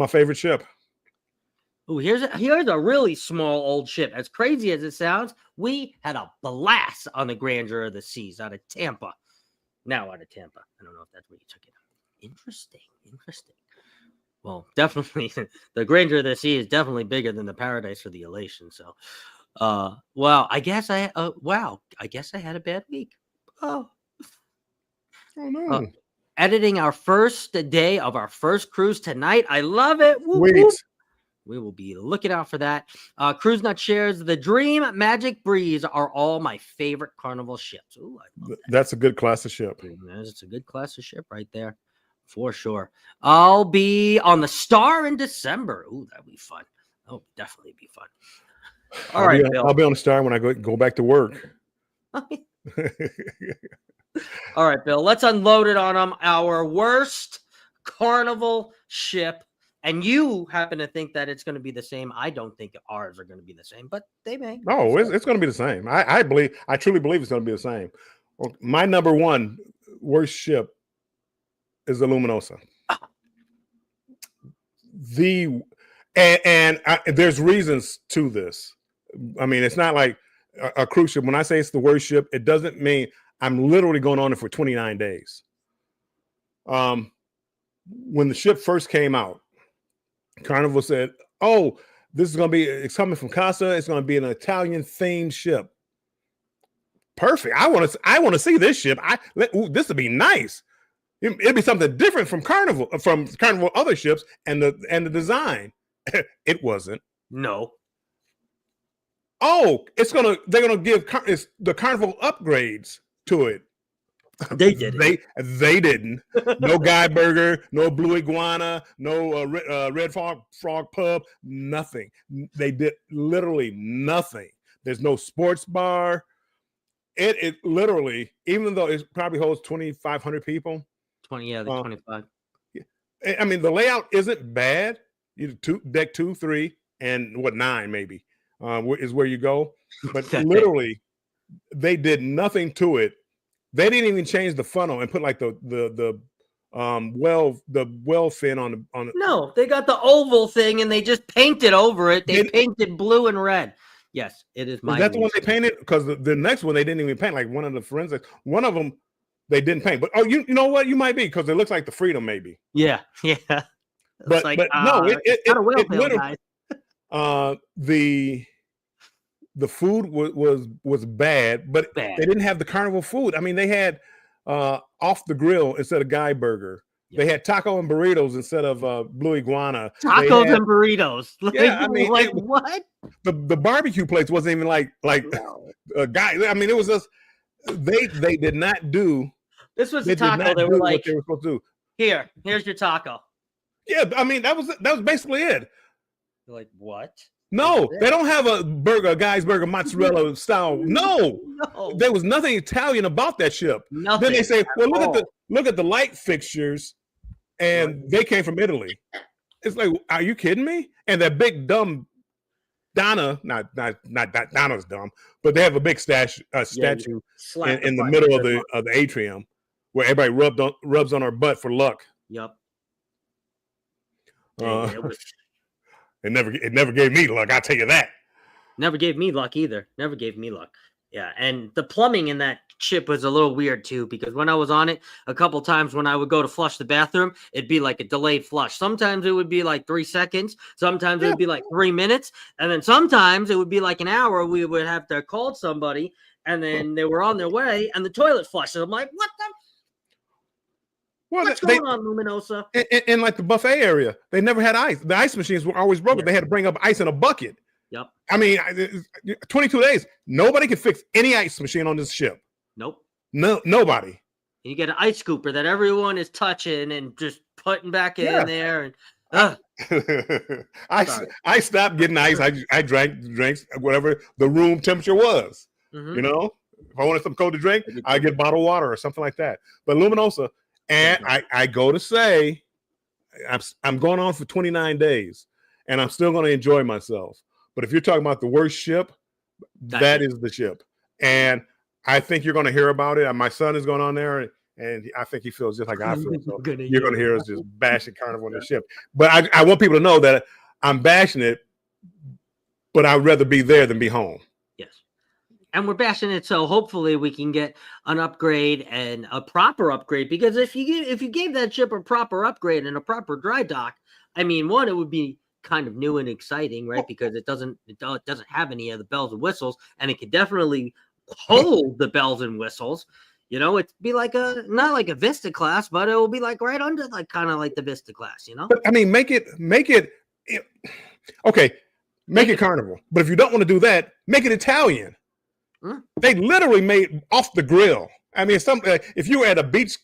favorite ship. Oh, here's a really small old ship. As crazy as it sounds, we had a blast on the Grandeur of the Seas out of Tampa. Now out of Tampa. I don't know if that's where you took it. Interesting. Well, definitely the Grandeur of the Sea is definitely bigger than the Paradise for the Elation. So, well, I guess I had a bad week. Oh, Oh no. editing our first day of our first cruise tonight. I love it. Whoop, Sweet. whoop. We will be looking out for that. Cruise Nut shares the Dream, Magic, Breeze are all my favorite Carnival ships. Ooh, I love that. That's a good class of ship. It's a good class of ship right there, for sure. I'll be on the Star in December. Ooh, that'll be fun. That'll definitely be fun. All right, Bill. I'll be on the Star when I go back to work. All right, Bill. Let's unload it on them. Our worst Carnival ship. And you happen to think that it's going to be the same. I don't think ours are going to be the same, but they may. No, it's going to be the same. I truly believe it's going to be the same. Well, my number one worst ship is the Luminosa. There's reasons to this. I mean, it's not like a cruise ship. When I say it's the worst ship, it doesn't mean I'm literally going on it for 29 days. When the ship first came out, Carnival said, "Oh, it's coming from Casa. It's going to be an Italian themed ship. Perfect. I want to see this ship. This would be nice. It'd be something different from Carnival other ships and the design. It wasn't. No. Oh, they're gonna give the Carnival upgrades to it. They did. They didn't. No Guy Burger, no Blue Iguana, no Red Frog Pub. Nothing. They did literally nothing. There's no sports bar. It literally, even though it probably holds 2,500 people. 25. I mean, the layout isn't bad. Deck 2, 3, and 9 maybe is where you go. But literally, they did nothing to it. They didn't even change the funnel and put like the well fin on the. No, they got the oval thing and they just painted over it. They painted blue and red. Yes, it is. Is that the one they painted? Because the next one they didn't even paint. Like one of the forensics, one of them they didn't paint. But you know what? You might be because it looks like the Freedom maybe. Yeah. But no, the food was bad, but they didn't have the Carnival food. I mean, they had off the grill instead of Guy Burger. Yep. They had taco and burritos instead of Blue Iguana. Tacos and burritos. Yeah, I mean, what? The barbecue place wasn't even like a guy. I mean, it was just they did not do. This was the taco. They were like, what they were supposed to do. Here's your taco. Yeah, I mean that was basically it. You're like, what? No, they don't have a Guy's Burger mozzarella style. No, there was nothing Italian about that ship. Nothing. Then they say, well, look at the light fixtures, and they came from Italy. It's like, are you kidding me? And that big dumb Donna, not Donna's dumb, but they have a big statue in the middle of the atrium where everybody rubs on her butt for luck. Yep. It never gave me luck. I'll tell you that. Never gave me luck either. Never gave me luck. Yeah, and the plumbing in that ship was a little weird too, because when I was on it, a couple times when I would go to flush the bathroom, it'd be like a delayed flush. Sometimes it would be like 3 seconds. Sometimes it would be like 3 minutes. And then sometimes it would be like an hour. We would have to call somebody, and then they were on their way, and the toilet flushed. And I'm like, what the? What's going on, Luminosa? In like the buffet area, they never had ice. The ice machines were always broken. Yeah. They had to bring up ice in a bucket. Yep. I mean, 22 days. Nobody can fix any ice machine on this ship. Nope. No, nobody. You get an ice scooper that everyone is touching and just putting back in there. And I stopped getting ice. I drank drinks, whatever the room temperature was. Mm-hmm. You know, if I wanted something cold to drink, I get bottled water or something like that. But Luminosa, and I go to say, I'm going on for 29 days, and I'm still going to enjoy myself. But if you're talking about the worst ship, that is the ship. And I think you're going to hear about it. My son is going on there, and I think he feels just like I feel. So you're going to hear us just bashing Carnival on the ship. But I want people to know that I'm bashing it but I'd rather be there than be home. Yes. And we're bashing it, so hopefully we can get an upgrade and a proper upgrade. Because if you gave that ship a proper upgrade and a proper dry dock, I mean, one, it would be kind of new and exciting, right? Because it doesn't have any of the bells and whistles, and it could definitely hold the bells and whistles. You know, it'd be like not like a Vista class, but it will be like right under, like kind of like the Vista class. You know, but I mean, make it okay. Make it Carnival, but if you don't want to do that, make it Italian. They literally made off the grill. I mean, if you were at a beach,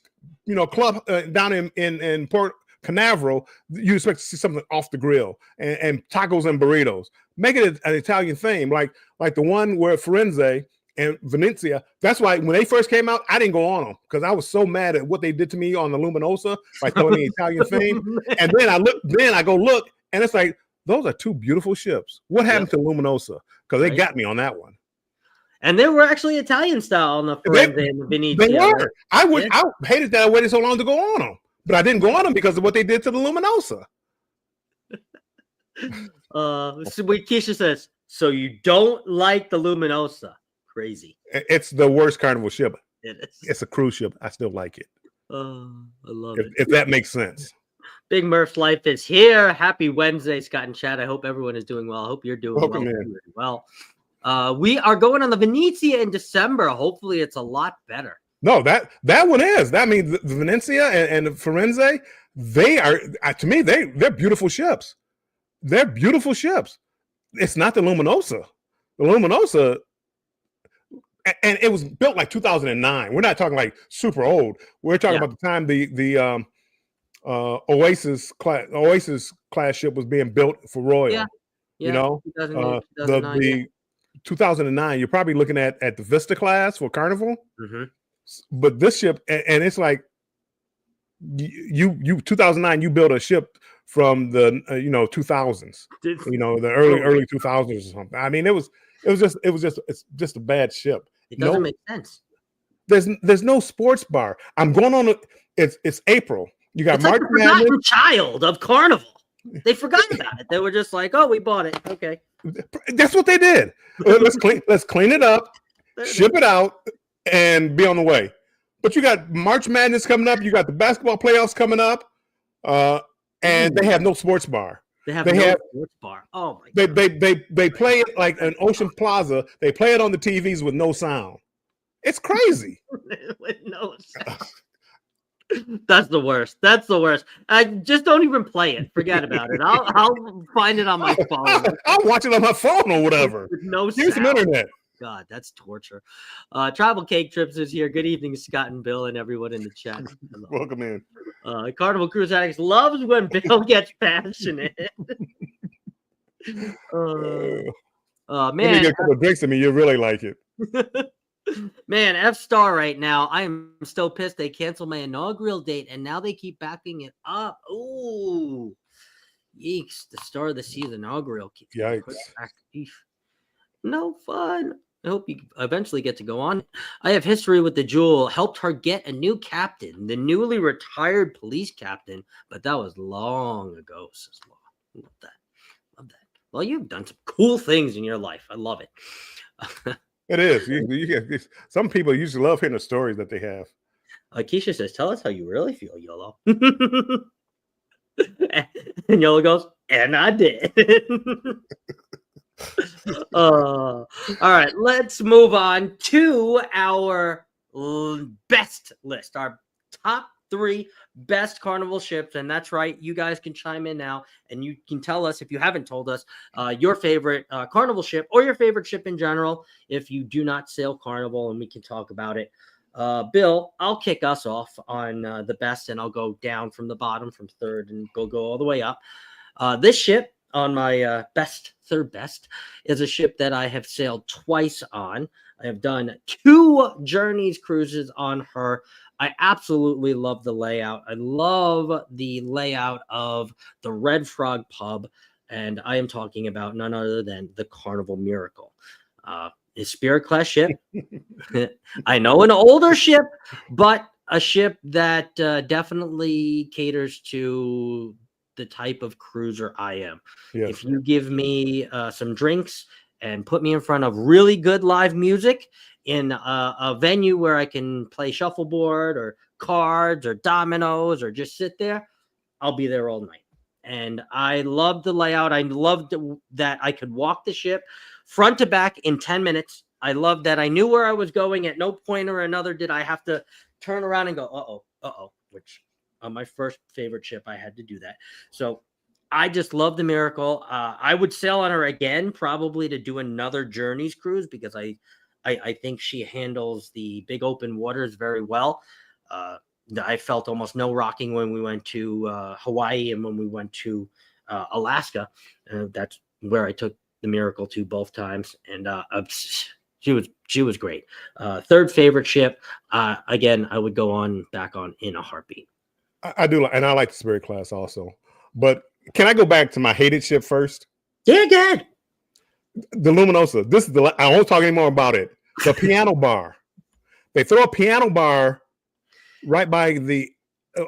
club down in Port Canaveral, you expect to see something off the grill and tacos and burritos. Make it an Italian theme, like the one where Firenze and Venezia. That's why when they first came out, I didn't go on them because I was so mad at what they did to me on the Luminosa by throwing the Italian theme. And then I go look, and it's like, those are two beautiful ships. What happened to Luminosa? Because they got me on that one. And they were actually Italian style on the Firenze and the Venezia. They were. I hated that I waited so long to go on them, but I didn't go on them because of what they did to the Luminosa. So what Keisha says, so you don't like the Luminosa? Crazy. It's the worst Carnival ship. It is. It's a cruise ship. I still like it. I love it. If that makes sense. Big Murph's Life is here. Happy Wednesday, Scott and Chad. I hope everyone is doing well. I hope you're doing well. We are going on the Venezia in December. Hopefully, it's a lot better. No, that one is. That means the Venezia and the Firenze, they are, to me, they're beautiful ships. They're beautiful ships. It's not the Luminosa. The Luminosa, and it was built like 2009. We're not talking like super old. We're talking about the time the Oasis class ship was being built for Royal. Yeah. You know, 2009, 2009. You're probably looking at the Vista class for Carnival. Mm-hmm. But this ship, and it's like you 2009. You built a ship from the 2000s. The early 2000s or something. I mean, it's just a bad ship. It doesn't make sense. There's no sports bar. I'm going on. It's April. You got March Madness. Child of Carnival. They forgot about it. They were just like, "Oh, we bought it. Okay." That's what they did. Let's clean it up, ship it out, and be on the way. But you got March Madness coming up. You got the basketball playoffs coming up, and they have no sports bar. They have no sports bar. Oh my God. They play it like an Ocean Plaza. They play it on the TVs with no sound. It's crazy. With no sound. That's the worst. I just don't even play it. Forget about it. I'll find it on my phone. I'll watch it on my phone or whatever. With no Here's sound. some internet. God, that's torture. Tribal Cake Trips is here. Good evening, Scott and Bill and everyone in the chat. Welcome in. Carnival Cruise Addicts loves when Bill gets passionate. Man. Let me get a couple of drinks to me. You really like it. Man, F-star right now. I am still pissed. They canceled my inaugural date, and now they keep backing it up. Ooh. Yeeks. The star of the season inaugural. Yikes. No fun. I hope you eventually get to go on. I have history with the Jewel. Helped her get a new captain, the newly retired police captain, but that was long ago, says Law. Love that. Well, you've done some cool things in your life. I love it. It is. Some people usually love hearing the stories that they have. Keisha says, "Tell us how you really feel, YOLO." And YOLO goes, "And I did." All right, let's move on to our best list, our top 3 best Carnival ships. And that's right, you guys can chime in now and you can tell us, if you haven't told us, your favorite Carnival ship or your favorite ship in general if you do not sail Carnival, and we can talk about it. Bill, I'll kick us off on the best, and I'll go down from the bottom from third and go all the way up. This ship on my third best is a ship that I have sailed twice on. I have done 2 journeys cruises on her. I absolutely love the layout. I love the layout of the Red Frog pub, and I am talking about none other than the Carnival Miracle. A Spirit class ship. I know an older ship, but a ship that definitely caters to the type of cruiser I am. Yes. If you give me some drinks and put me in front of really good live music in a venue where I can play shuffleboard or cards or dominoes or just sit there, I'll be there all night. And I loved the layout. I loved that I could walk the ship front to back in 10 minutes. I loved that I knew where I was going. At no point or another did I have to turn around and go, which on my first favorite ship, I had to do that. So I just love the Miracle. I would sail on her again, probably to do another Journeys cruise, because I think she handles the big open waters very well. I felt almost no rocking when we went to Hawaii and when we went to Alaska. That's where I took the Miracle to both times, and she was great. Third favorite ship. Again, I would go on back on in a heartbeat. I do, and I like the Spirit class also. But can I go back to my hated ship first? Yeah, good. The Luminosa. I won't talk anymore about it. The piano bar. They throw a piano bar right by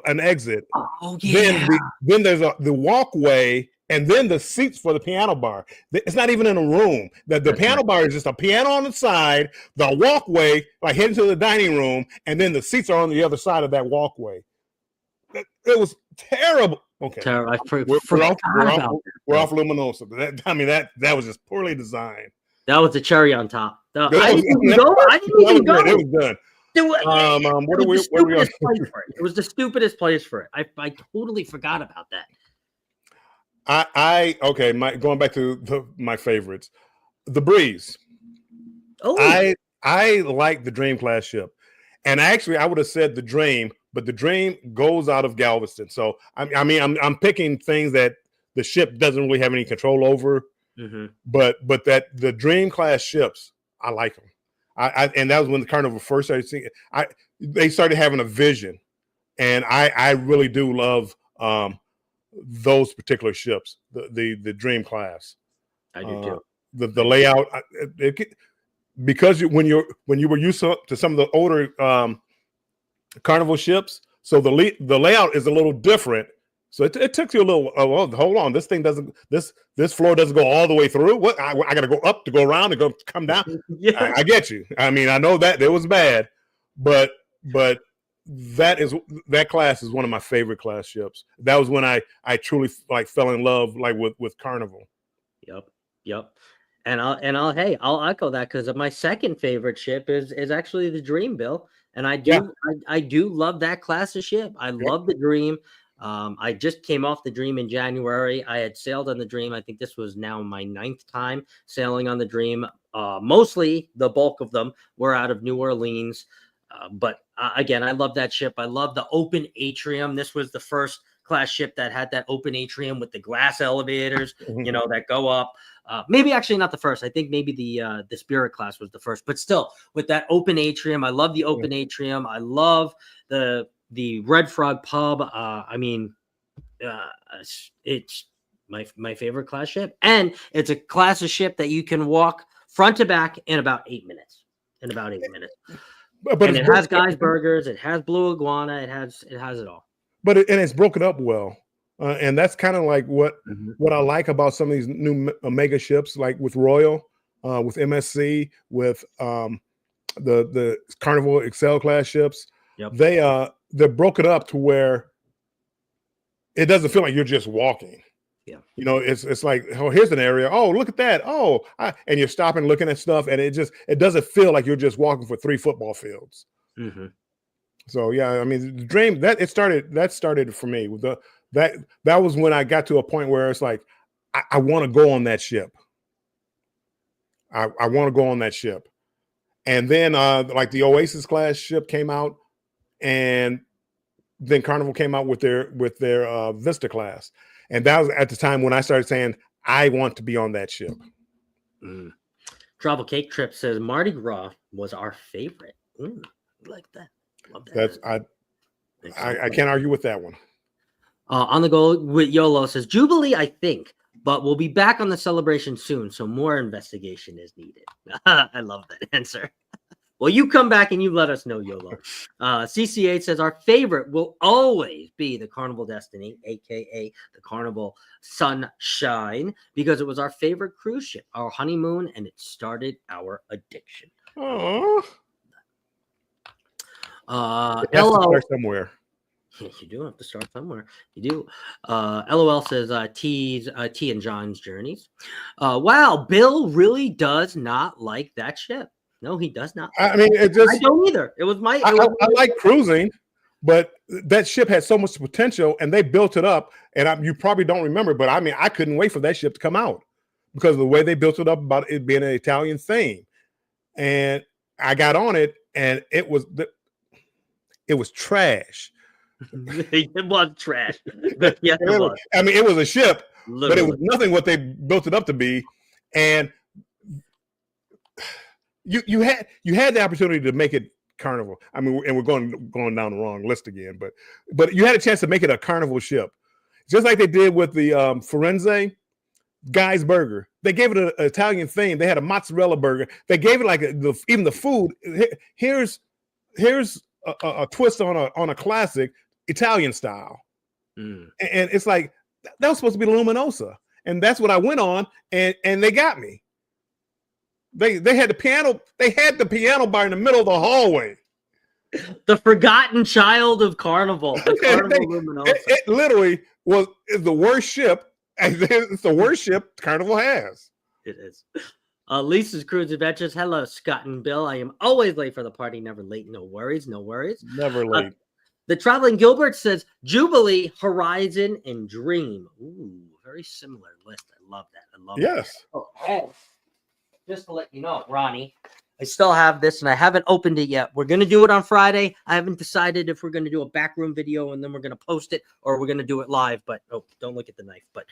an exit. Oh yeah. Then there's the walkway, and then the seats for the piano bar. It's not even in a room. The piano bar is just a piano on the side, the walkway, like heading to the dining room, and then the seats are on the other side of that walkway. It was terrible. Okay, terrible. We're off Luminosa. That was just poorly designed. That was the cherry on top. I didn't even go. It was good. It was the stupidest place for it. I totally forgot about that. Going back to my favorites, the Breeze. Oh, I like the Dream class ship, and actually I would have said the Dream, but the Dream goes out of Galveston. So I'm picking things that the ship doesn't really have any control over. Mm-hmm. But that the Dream class ships, I like them. And that was when the Carnival first started seeing it. They started having a vision, and I really do love those particular ships, the Dream class. I do too. The layout, because when you were used to some of the older Carnival ships, so the layout is a little different. So it took you a little. Hold on, this floor doesn't go all the way through. What I got to go up to go around and come down. Yeah. I get you. I mean, I know that it was bad, but that class is one of my favorite class ships. That was when I truly fell in love with Carnival. Yep. And I'll echo that, because my second favorite ship is actually the Dream, Bill. And I do love that class of ship. I love the Dream. I just came off the Dream in January. I had sailed on the Dream. I think this was now my 9th time sailing on the Dream. Mostly the bulk of them were out of New Orleans. But again, I love that ship. I love the open atrium. This was the first class ship that had that open atrium with the glass elevators, that go up. Maybe actually not the first. I think maybe the Spirit class was the first, but still with that open atrium. I love the open atrium. I love the Red Frog pub. It's my favorite class ship, and it's a class of ship that you can walk front to back in about 8 minutes. But it has Guy's Burgers, it has Blue Iguana, it has it all. But it's broken up well, and that's kind of like what I like about some of these new mega ships, like with Royal, with MSC, with the Carnival Excel class ships. Yep. They're broken up to where it doesn't feel like you're just walking. Yeah. It's like, oh, here's an area. Oh, look at that. Oh, and you're stopping, looking at stuff, and it doesn't feel like you're just walking for 3 football fields. Mm-hmm. So yeah, I mean, the Dream that started for me with that was when I got to a point where it's like, I want to go on that ship. I want to go on that ship. And then like the Oasis class ship came out, and then Carnival came out with their Vista class. And that was at the time when I started saying, I want to be on that ship. Travel Cake Trip says Mardi Gras was our favorite. Like that. Love that. I can't argue with that one. On the go with YOLO says Jubilee, I think, but we'll be back on the celebration soon, so more investigation is needed. I love that answer. Well, you come back and you let us know, YOLO. CC8 says our favorite will always be the Carnival Destiny, aka the Carnival Sunshine, because it was our favorite cruise ship, our honeymoon, and it started our addiction. Oh, it has to LO. start somewhere. You do have to start somewhere. You do. LOL says T and John's journeys. Wow, Bill really does not like that ship. No, he does not. I mean, it I just. don't either. It was my. I like cruising, but that ship had so much potential, and they built it up. And you probably don't remember, but I mean, I couldn't wait for that ship to come out because of the way they built it up about it being an Italian theme. And I got on it, and it was trash. It was trash. Yes, it was. I mean, it was a ship, Literally. but it was nothing what they built it up to be. And you had the opportunity to make it Carnival. I mean, and we're going down the wrong list again, but you had a chance to make it a Carnival ship, just like they did with the Firenze Guy's Burger. They gave it an Italian theme. They had a mozzarella burger. They gave it like even the food. Here's a twist on a classic Italian style, and it's like that was supposed to be Luminosa, and that's what I went on, and they got me. They had the piano. They had the piano bar in the middle of the hallway. The forgotten child of Carnival. The Carnival Luminosa. It literally is the worst ship. It's the worst ship Carnival has. It is. Lisa's Cruise Adventures. Hello, Scott and Bill. I am always late for the party. Never late. No worries. No worries. Never late. The Traveling Gilbert says Jubilee, Horizon, and Dream. Ooh, very similar list. I love that. I love yes. That. Oh, and just to let you know, Ronnie, I still have this and I haven't opened it yet. We're going to do it on Friday. I haven't decided if we're going to do a backroom video and then we're going to post it or we're going to do it live. But oh, don't look at the knife. But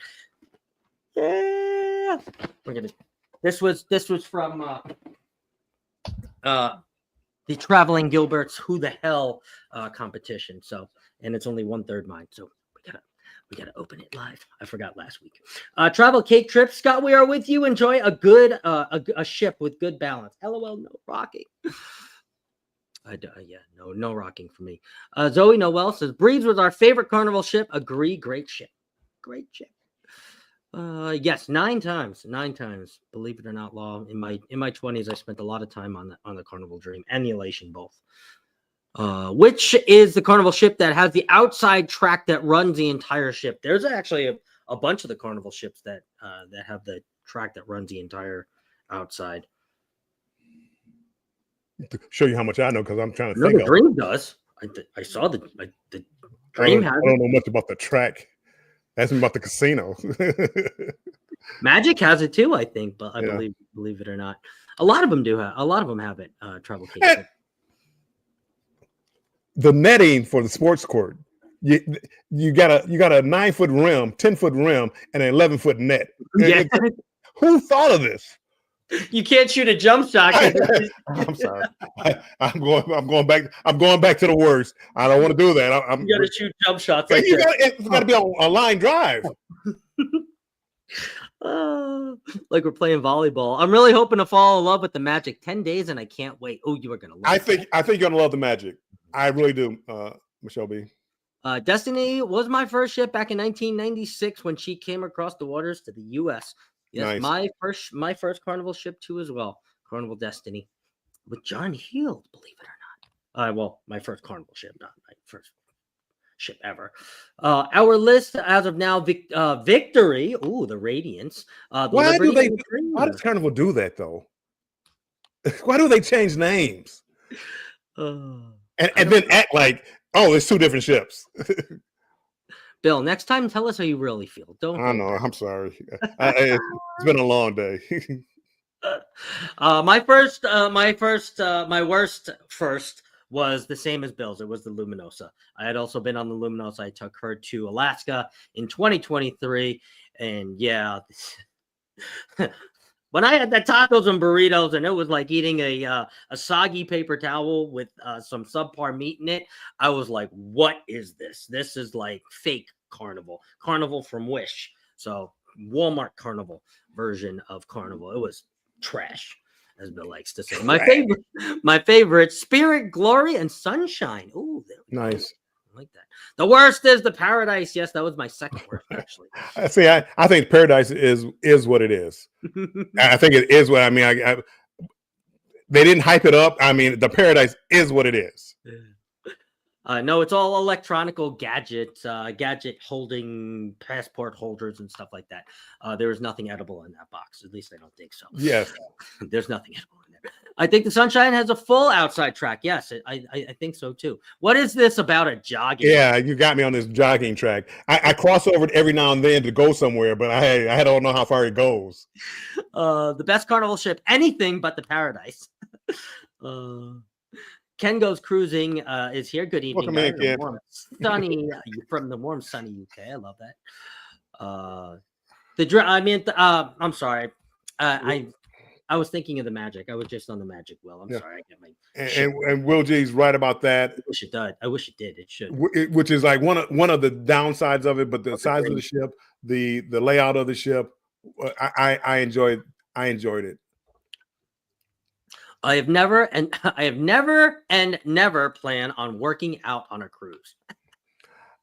yeah, we're going to. This was from the Traveling Gilbert's Who the Hell competition. So, and it's only 1/3 mine. So we gotta open it live. I forgot last week. Travel Cake Trip. Scott, we are with you. Enjoy a good a ship with good balance. LOL, no rocking. No rocking for me. Zoe Noel says Breeze was our favorite Carnival ship. Agree, great ship. Great ship. Yes, 9 times. Believe it or not, Law. In my 20s, I spent a lot of time on the Carnival Dream and the Elation both. Which is the Carnival ship that has the outside track that runs the entire ship? There's actually a bunch of the Carnival ships that have the track that runs the entire outside. To show you how much I know, because I'm trying to No, think. the Dream does. I saw the Dream has. I don't know much about the track. Ask me about the casino. Magic has it too, I think, but I believe it or not, a lot of them do have. A lot of them have it. Travel Cake. The netting for the sports court, you got a 9-foot rim, 10-foot rim, and an 11-foot net. Yeah. Who thought of this? You can't shoot a jump shot. I'm sorry. I'm going back to the worst. I don't want to do that. You got to shoot jump shots. Like it's got to be a line drive. Like we're playing volleyball. I'm really hoping to fall in love with the Magic. 10 days and I can't wait. Oh, you are gonna love it. I think you're gonna love the Magic. I really do, Michelle B. Destiny was my first ship back in 1996 when she came across the waters to the U.S. Yes, nice. my first Carnival ship too as well. Carnival Destiny with John Heald, believe it or not. Well, my first Carnival ship, not my first ship ever. Our list as of now: Victory. Ooh, the Radiance. Why does Carnival do that though? Why do they change names? And then act like, oh, it's 2 different ships. Bill, next time, tell us how you really feel. Don't. I know. I'm sorry. It's been a long day. My worst first was the same as Bill's. It was the Luminosa. I had also been on the Luminosa. I took her to Alaska in 2023, and yeah. When I had the tacos and burritos, and it was like eating a soggy paper towel with some subpar meat in it, I was like, "What is this? This is like fake Carnival from Wish." So Walmart Carnival version of Carnival. It was trash. as Bill likes to say. Right. My favorite, Spirit, Glory, and Sunshine. Ooh, there we go. Nice. I like that. The worst is the Paradise. Yes, that was my second worst, actually. See, I think Paradise is what it is. I think it is what I mean. They didn't hype it up. I mean, the Paradise is what it is. No, it's all electronical gadgets, gadget holding passport holders and stuff like that. There is nothing edible in that box. At least I don't think so. Yes. There's nothing edible in there. I think the Sunshine has a full outside track. Yes, I think so too. What is this about a jogging? Yeah, you got me on this jogging track. I cross over it every now and then to go somewhere, but I don't know how far it goes. The best carnival ship, anything but the Paradise. Ken Goes Cruising is here. Good evening, Welcome in, guys. Ken. Warm, sunny from the warm, sunny UK. I love that. I'm sorry. I was thinking of the Magic. I was just on the Magic. Will, I'm sorry. I get my and Will G's right about that. I wish it did. I wish it did. It should. Which is like one of the downsides of it, but the size of the ship, the layout of the ship, I enjoyed it. I have never and never plan on working out on a cruise.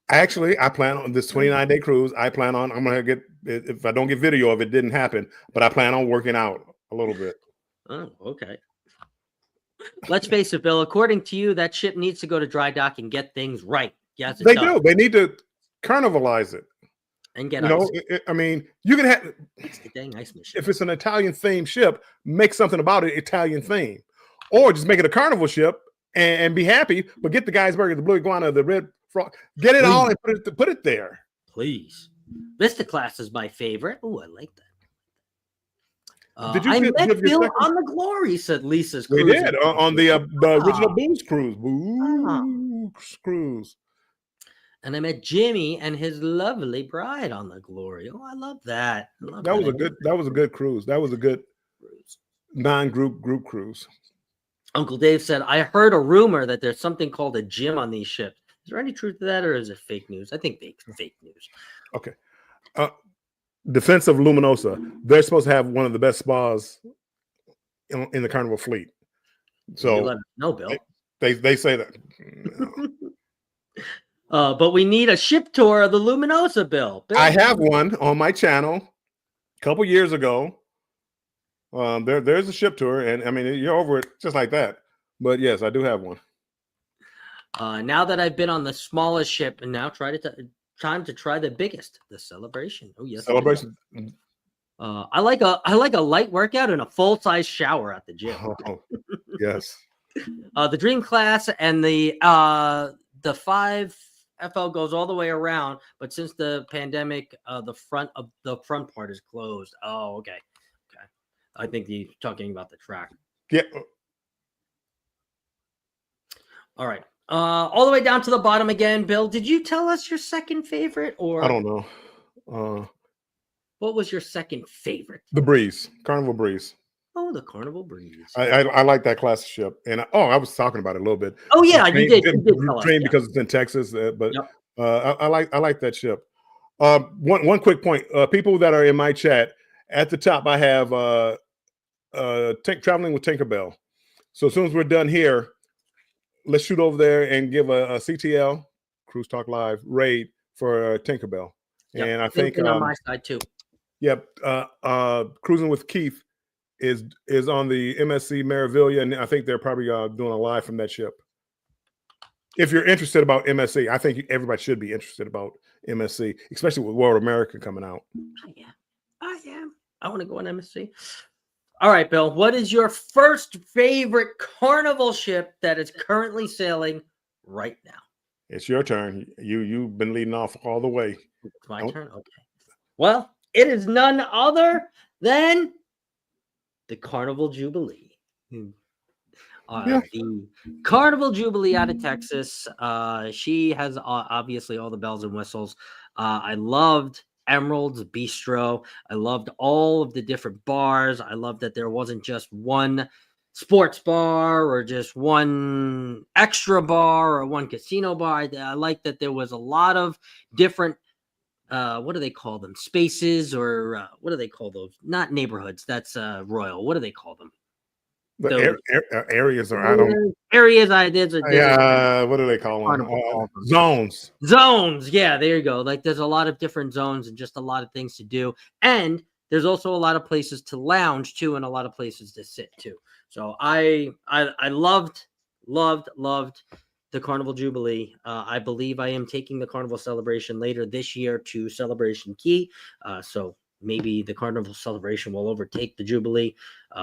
Actually, I plan on this 29-day cruise. I'm gonna get, if I don't get video of it, didn't happen, but I plan on working out a little bit. Oh, okay. Let's face it, Bill. According to you, that ship needs to go to dry dock and get things right. Yes, They do. They need to carnivalize it. And get I mean, you can have. It's the dang ice machine. If it's an Italian themed ship, make something about it Italian theme, or just make it a carnival ship and be happy. But get the guy's burger, the blue iguana, the red frog, get it all and put it there. Please. Vista Class is my favorite. Oh, I like that. Did you I met Bill second? on the Glory, said Lisa's We cruise. did on the original Booze Cruise. Booze Cruise. And I met Jimmy and his lovely bride on the Glory. Oh, I love that. That was a good cruise. That was a good non-group cruise. Uncle Dave said, I heard a rumor that there's something called a gym on these ships. Is there any truth to that, or is it fake news? I think fake news. Okay. Defense of Luminosa. They're supposed to have one of the best spas in the Carnival fleet. So let us know, Bill. They say that. But we need a ship tour of the Luminosa, Bill. I have one on my channel a couple years ago. There's a ship tour, and I mean, you're over it just like that. But yes, I do have one. Now that I've been on the smallest ship, and now time to try the biggest, the Celebration. Oh yes, Celebration. I like a light workout and a full-size shower at the gym. Oh, yes. The Dream Class and the 5 FL goes all the way around, but since the pandemic, the front part is closed. Oh, okay. I think you're talking about the track. Yeah. All right. All the way down to the bottom again, Bill. Did you tell us your second favorite, or I don't know. What was your second favorite? The Breeze, Carnival Breeze. Oh, the Carnival Breeze. I like that class of ship, and I was talking about it a little bit. Oh yeah, you did tell us, because it's in Texas, but yep. I like that ship. One quick point: people that are in my chat at the top, I have traveling with Tinkerbell. So as soon as we're done here, let's shoot over there and give a CTL Cruise Talk Live raid for Tinkerbell. Yep. And I think on my side too. Yep. Cruising with Keith is on the MSC Meraviglia, and I think they're probably doing a live from that ship. If you're interested about MSC, I think everybody should be interested about MSC, especially with World America coming out. I am. I want to go on MSC. All right, Bill. What is your first favorite Carnival ship that is currently sailing right now? It's your turn. You've been leading off all the way. It's my turn. Okay. Well, it is none other than the Carnival Jubilee. The Carnival Jubilee out of Texas. She has obviously all the bells and whistles. I loved Emerald's Bistro. I loved all of the different bars. I loved that there wasn't just one sports bar or just one extra bar or one casino bar. I liked that there was a lot of different what do they call them? Spaces, or what do they call those? Not neighborhoods. That's Royal. What do they call them? The those areas are, I don't. areas. There's a What do they call them? carnival calls them. Zones. Zones. Yeah, there you go. Like there's a lot of different zones and just a lot of things to do. And there's also a lot of places to lounge too, and a lot of places to sit too. So I loved the Carnival Jubilee. I believe I am taking the Carnival Celebration later this year to Celebration Key. So maybe the Carnival Celebration will overtake the Jubilee.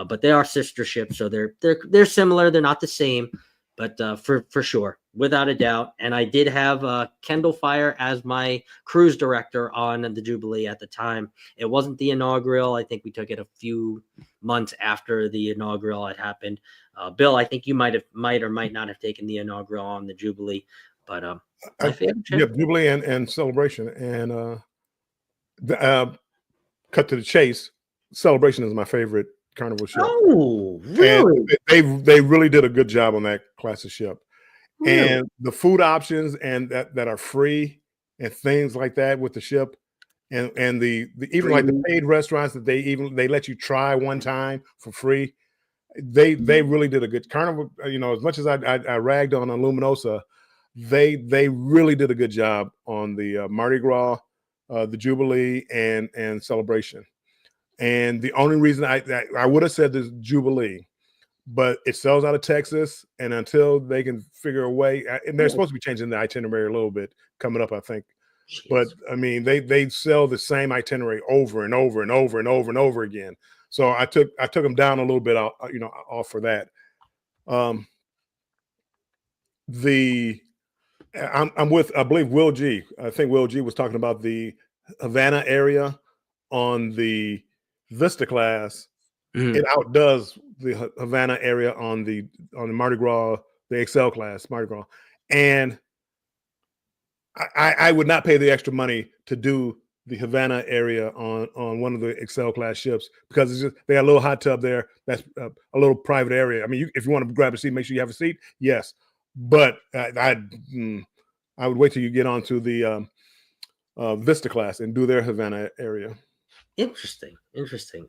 But they are sister ships, so they're similar. They're not the same, but for sure, without a doubt. And I did have Kendall Fire as my cruise director on the Jubilee at the time. It wasn't the inaugural. I think we took it a few months after the inaugural had happened. Bill, I think you might or might not have taken the inaugural on the Jubilee, but my favorite ship. Yeah, Jubilee and Celebration, and cut to the chase. Celebration is my favorite Carnival ship. Oh, really? And they really did a good job on that class of ship. Really? And the food options and that are free and things like that with the ship, and the even like the paid restaurants that they let you try one time for free. They really did a good Carnival. You know, as much as I ragged on Luminosa, they really did a good job on the Mardi Gras, the Jubilee, and Celebration. And the only reason I would have said this Jubilee, but it sells out of Texas, and until they can figure a way, and they're supposed to be changing the itinerary a little bit coming up, I think. Jeez. But I mean, they sell the same itinerary over and over and over and over and over again. So I took them down a little bit, off for that. I'm with, I believe, Will G. I think Will G was talking about the Havana area on the Vista class. It outdoes the Havana area on the Mardi Gras, the Excel class Mardi Gras, and I would not pay the extra money to do the Havana area on one of the Excel class ships, because it's just, they got a little hot tub there. That's a little private area. I mean, if you want to grab a seat, make sure you have a seat. Yes, but I would wait till you get onto the Vista class and do their Havana area. Interesting.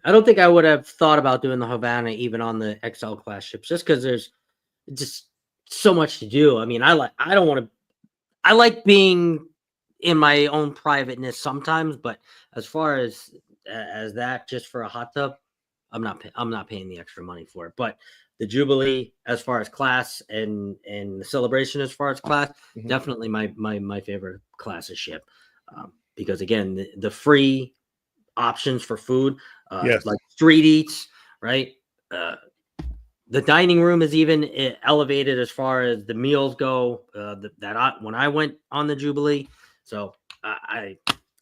I don't think I would have thought about doing the Havana even on the XL class ships, just because there's just so much to do. I mean, I like being in my own privateness sometimes, but as far as that, just for a hot tub, I'm not paying the extra money for it. But the Jubilee, as far as class, and the Celebration as far as class, definitely my favorite class of ship, because again, the free options for food, Yes. like street eats, right? The dining room is even elevated as far as the meals go. When I went on the Jubilee, so I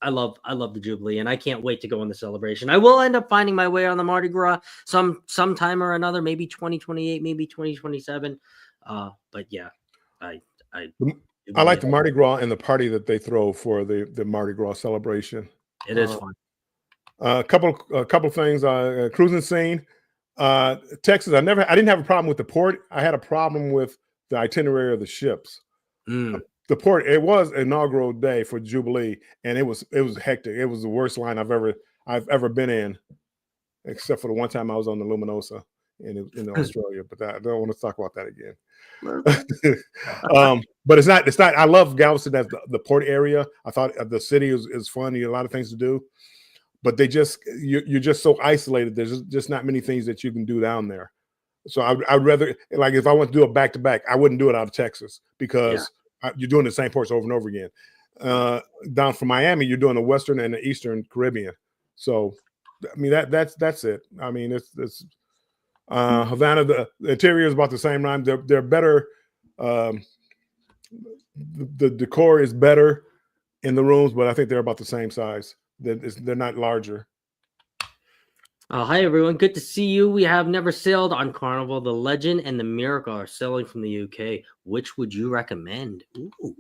love the Jubilee, and I can't wait to go on the Celebration. I will end up finding my way on the Mardi Gras sometime or another, maybe 2028, maybe 2027. But yeah, I like the Mardi Gras and the party that they throw for the Mardi Gras Celebration. It is fun. A couple things. Cruising scene. Texas. I didn't have a problem with the port. I had a problem with the itinerary of the ships. The port. It was inaugural day for Jubilee, and it was hectic. It was the worst line I've ever been in, except for the one time I was on the Luminosa in Australia. But I don't want to talk about that again. But it's not. I love Galveston as the port area. I thought the city is fun. You have a lot of things to do. But you're just so isolated. There's just not many things that you can do down there. So I'd rather, like, if I want to do a back to back, I wouldn't do it out of Texas, because you're doing the same ports over and over again. Down from Miami, you're doing the Western and the Eastern Caribbean. So, I mean, that's it. I mean, it's Havana. The interior is about the same time. They're better. The decor is better in the rooms, but I think they're about the same size. They're not larger. Hi, everyone. Good to see you. We have never sailed on Carnival. The Legend and the Miracle are sailing from the UK. Which would you recommend? Ooh.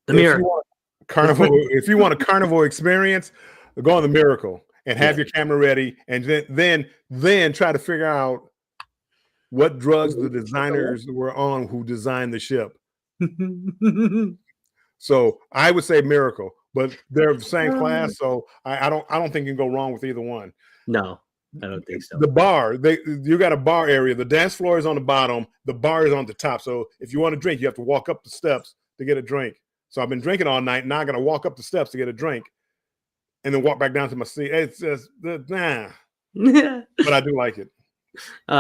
The Miracle. If you want a Carnival experience, go on the Miracle and have your camera ready, and then try to figure out what drugs the designers were on who designed the ship. So I would say Miracle, but they're the same class, so I don't think you can go wrong with either one. No, I don't think so. The bar, you got a bar area. The dance floor is on the bottom. The bar is on the top. So if you want to drink, you have to walk up the steps to get a drink. So I've been drinking all night. Now I got to walk up the steps to get a drink, and then walk back down to my seat. It's just nah. But I do like it.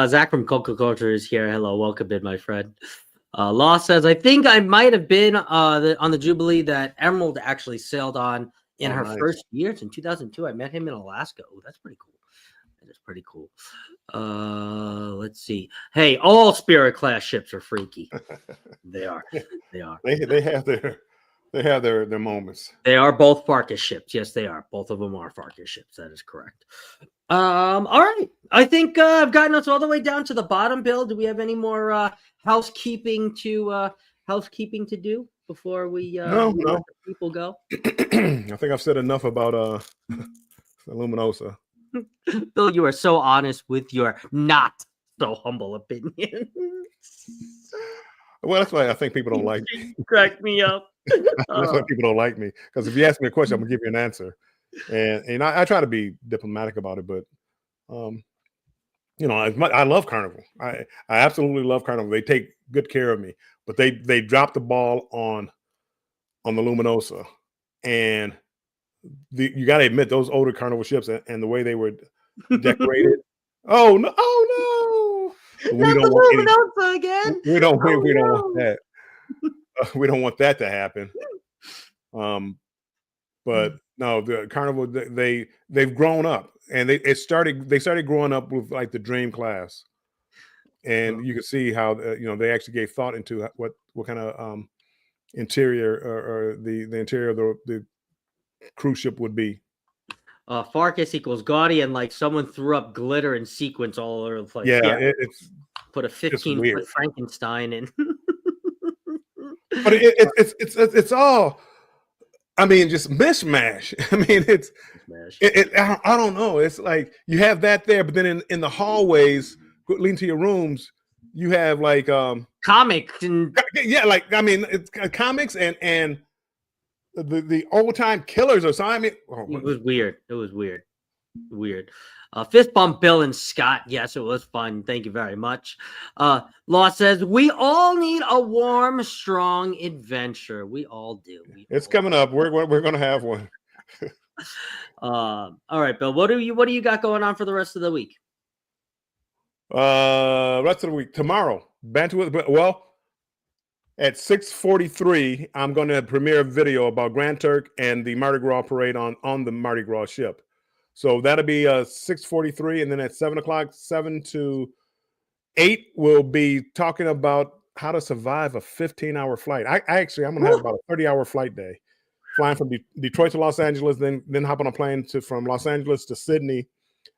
Zach from Coca Culture is here. Hello, welcome in, my friend. Law says, I think I might have been on the Jubilee that Emerald actually sailed on in her first years in 2002. I met him in Alaska. Oh, that's pretty cool. That is pretty cool. Let's see. Hey, all Spirit class ships are freaky. They are. They are. They have their moments. They are both Farkas ships. Yes, they are. Both of them are Farkas ships. That is correct. All right. I think I've gotten us all the way down to the bottom, Bill. Do we have any more housekeeping to do before we let the people go? I think I've said enough about Luminosa. Bill, you are so honest with your not so humble opinions. Well, that's why I think people don't like me. Crack me up. That's why people don't like me. Because if you ask me a question, I'm gonna give you an answer. And I try to be diplomatic about it, but I love Carnival. I absolutely love Carnival. They take good care of me, but they dropped the ball on the Luminosa, and you got to admit those older Carnival ships and the way they were decorated. Oh no! We don't want Luminosa again. We don't want that. We don't want that to happen. But no, the Carnival they've grown up, and they started growing up with like the Dream class, and you can see how they actually gave thought into what kind of interior or the interior of the cruise ship would be. Farkas equals gaudy, and like someone threw up glitter and sequins all over the place. Yeah. It's put a 15-foot Frankenstein in. But it's all. I mean, just mishmash. I mean, I don't know. It's like you have that there, but then in the hallways leading to your rooms, you have like comics and it's comics and the old time killers or something. I mean, it was weird. It was weird. Fist bump Bill and Scott. Yes, it was fun. Thank you very much. Law says we all need a warm, strong adventure. We all do. It's coming up. We're going to have one. All right, Bill. What do you got going on for the rest of the week? Rest of the week tomorrow. Well, at 6:43, I'm going to premiere a video about Grand Turk and the Mardi Gras parade on the Mardi Gras ship. So that'll be 6:43, and then at 7 o'clock, 7 to 8, we'll be talking about how to survive a 15-hour flight. I'm going to have about a 30-hour flight day, flying from Detroit to Los Angeles, then hop on a plane from Los Angeles to Sydney,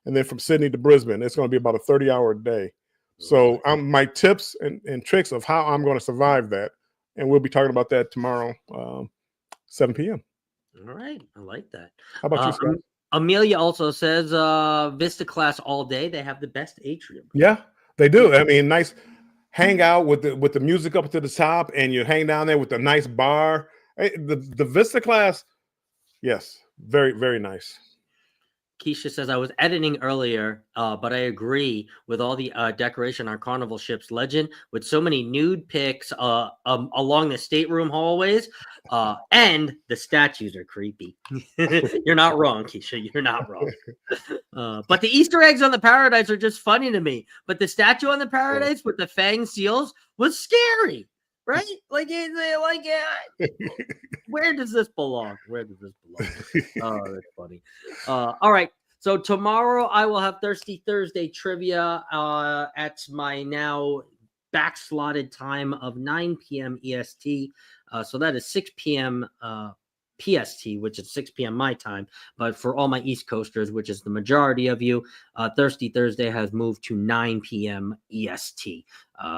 and then from Sydney to Brisbane. It's going to be about a 30-hour day. So my tips and tricks of how I'm going to survive that, and we'll be talking about that tomorrow, 7 p.m. All right, I like that. How about you, Scott? Amelia also says Vista class all day. They have the best atrium. Yeah, they do. I mean, nice hangout with the music up to the top, and you hang down there with a nice bar. The Vista class, yes, very, very nice. Keisha says, I was editing earlier, but I agree with all the decoration on Carnival ships. Legend with so many nude pics along the stateroom hallways, and the statues are creepy. You're not wrong, Keisha. You're not wrong. But the Easter eggs on the Paradise are just funny to me. But the statue on the Paradise with the fang seals was scary, right? Where does this belong? Oh, that's funny. All right. So tomorrow I will have Thirsty Thursday trivia at my now backslotted time of 9 p.m. EST. So that is 6 p.m. PST, which is 6 p.m. my time. But for all my East Coasters, which is the majority of you, Thirsty Thursday has moved to 9 p.m. EST.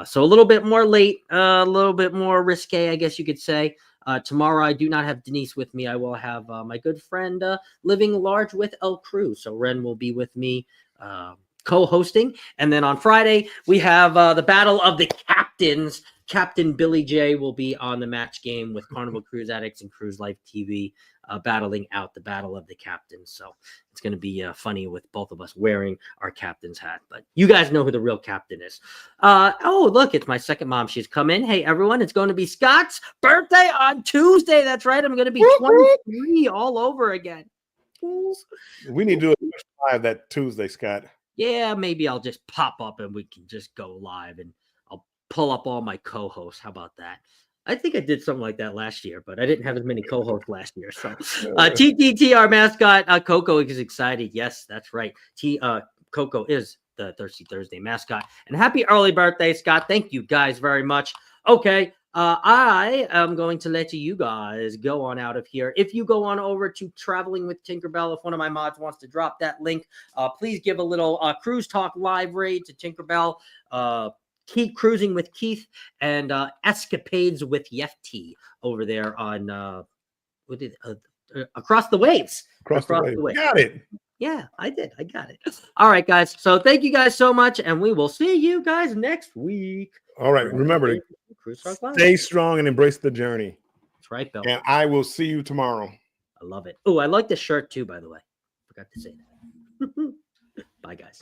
So a little bit more late, a little bit more risque, I guess you could say. Tomorrow, I do not have Denise with me. I will have my good friend Living Large with El Cruz. So Ren will be with me co-hosting. And then on Friday, we have the Battle of the Captains. Captain Billy J will be on the match game with Carnival Cruise Addicts and Cruise Life TV. battling out the battle of the captains. So it's going to be funny with both of us wearing our captain's hat. But you guys know who the real captain is. Oh, look, it's my second mom. She's come in. Hey, everyone, it's going to be Scott's birthday on Tuesday. That's right. I'm going to be 23 all over again. We need to do a live that Tuesday, Scott. Yeah, maybe I'll just pop up and we can just go live and I'll pull up all my co-hosts. How about that? I think I did something like that last year, but I didn't have as many co-hosts last year. So TTT, our mascot, Coco is excited. Yes, that's right. Coco is the Thirsty Thursday mascot. And happy early birthday, Scott. Thank you guys very much. Okay. I am going to let you guys go on out of here. If you go on over to Traveling with Tinkerbell, if one of my mods wants to drop that link, please give a little Cruise Talk live raid to Tinkerbell. Keep cruising with Keith and escapades with Yefty over there on Across the Waves. Across the Waves. Got it. Yeah, I did. I got it. All right, guys. So thank you guys so much, and we will see you guys next week. All right. Remember to stay strong and embrace the journey. That's right, Bill. And I will see you tomorrow. I love it. Oh, I like the shirt too, by the way. Forgot to say that. Bye, guys.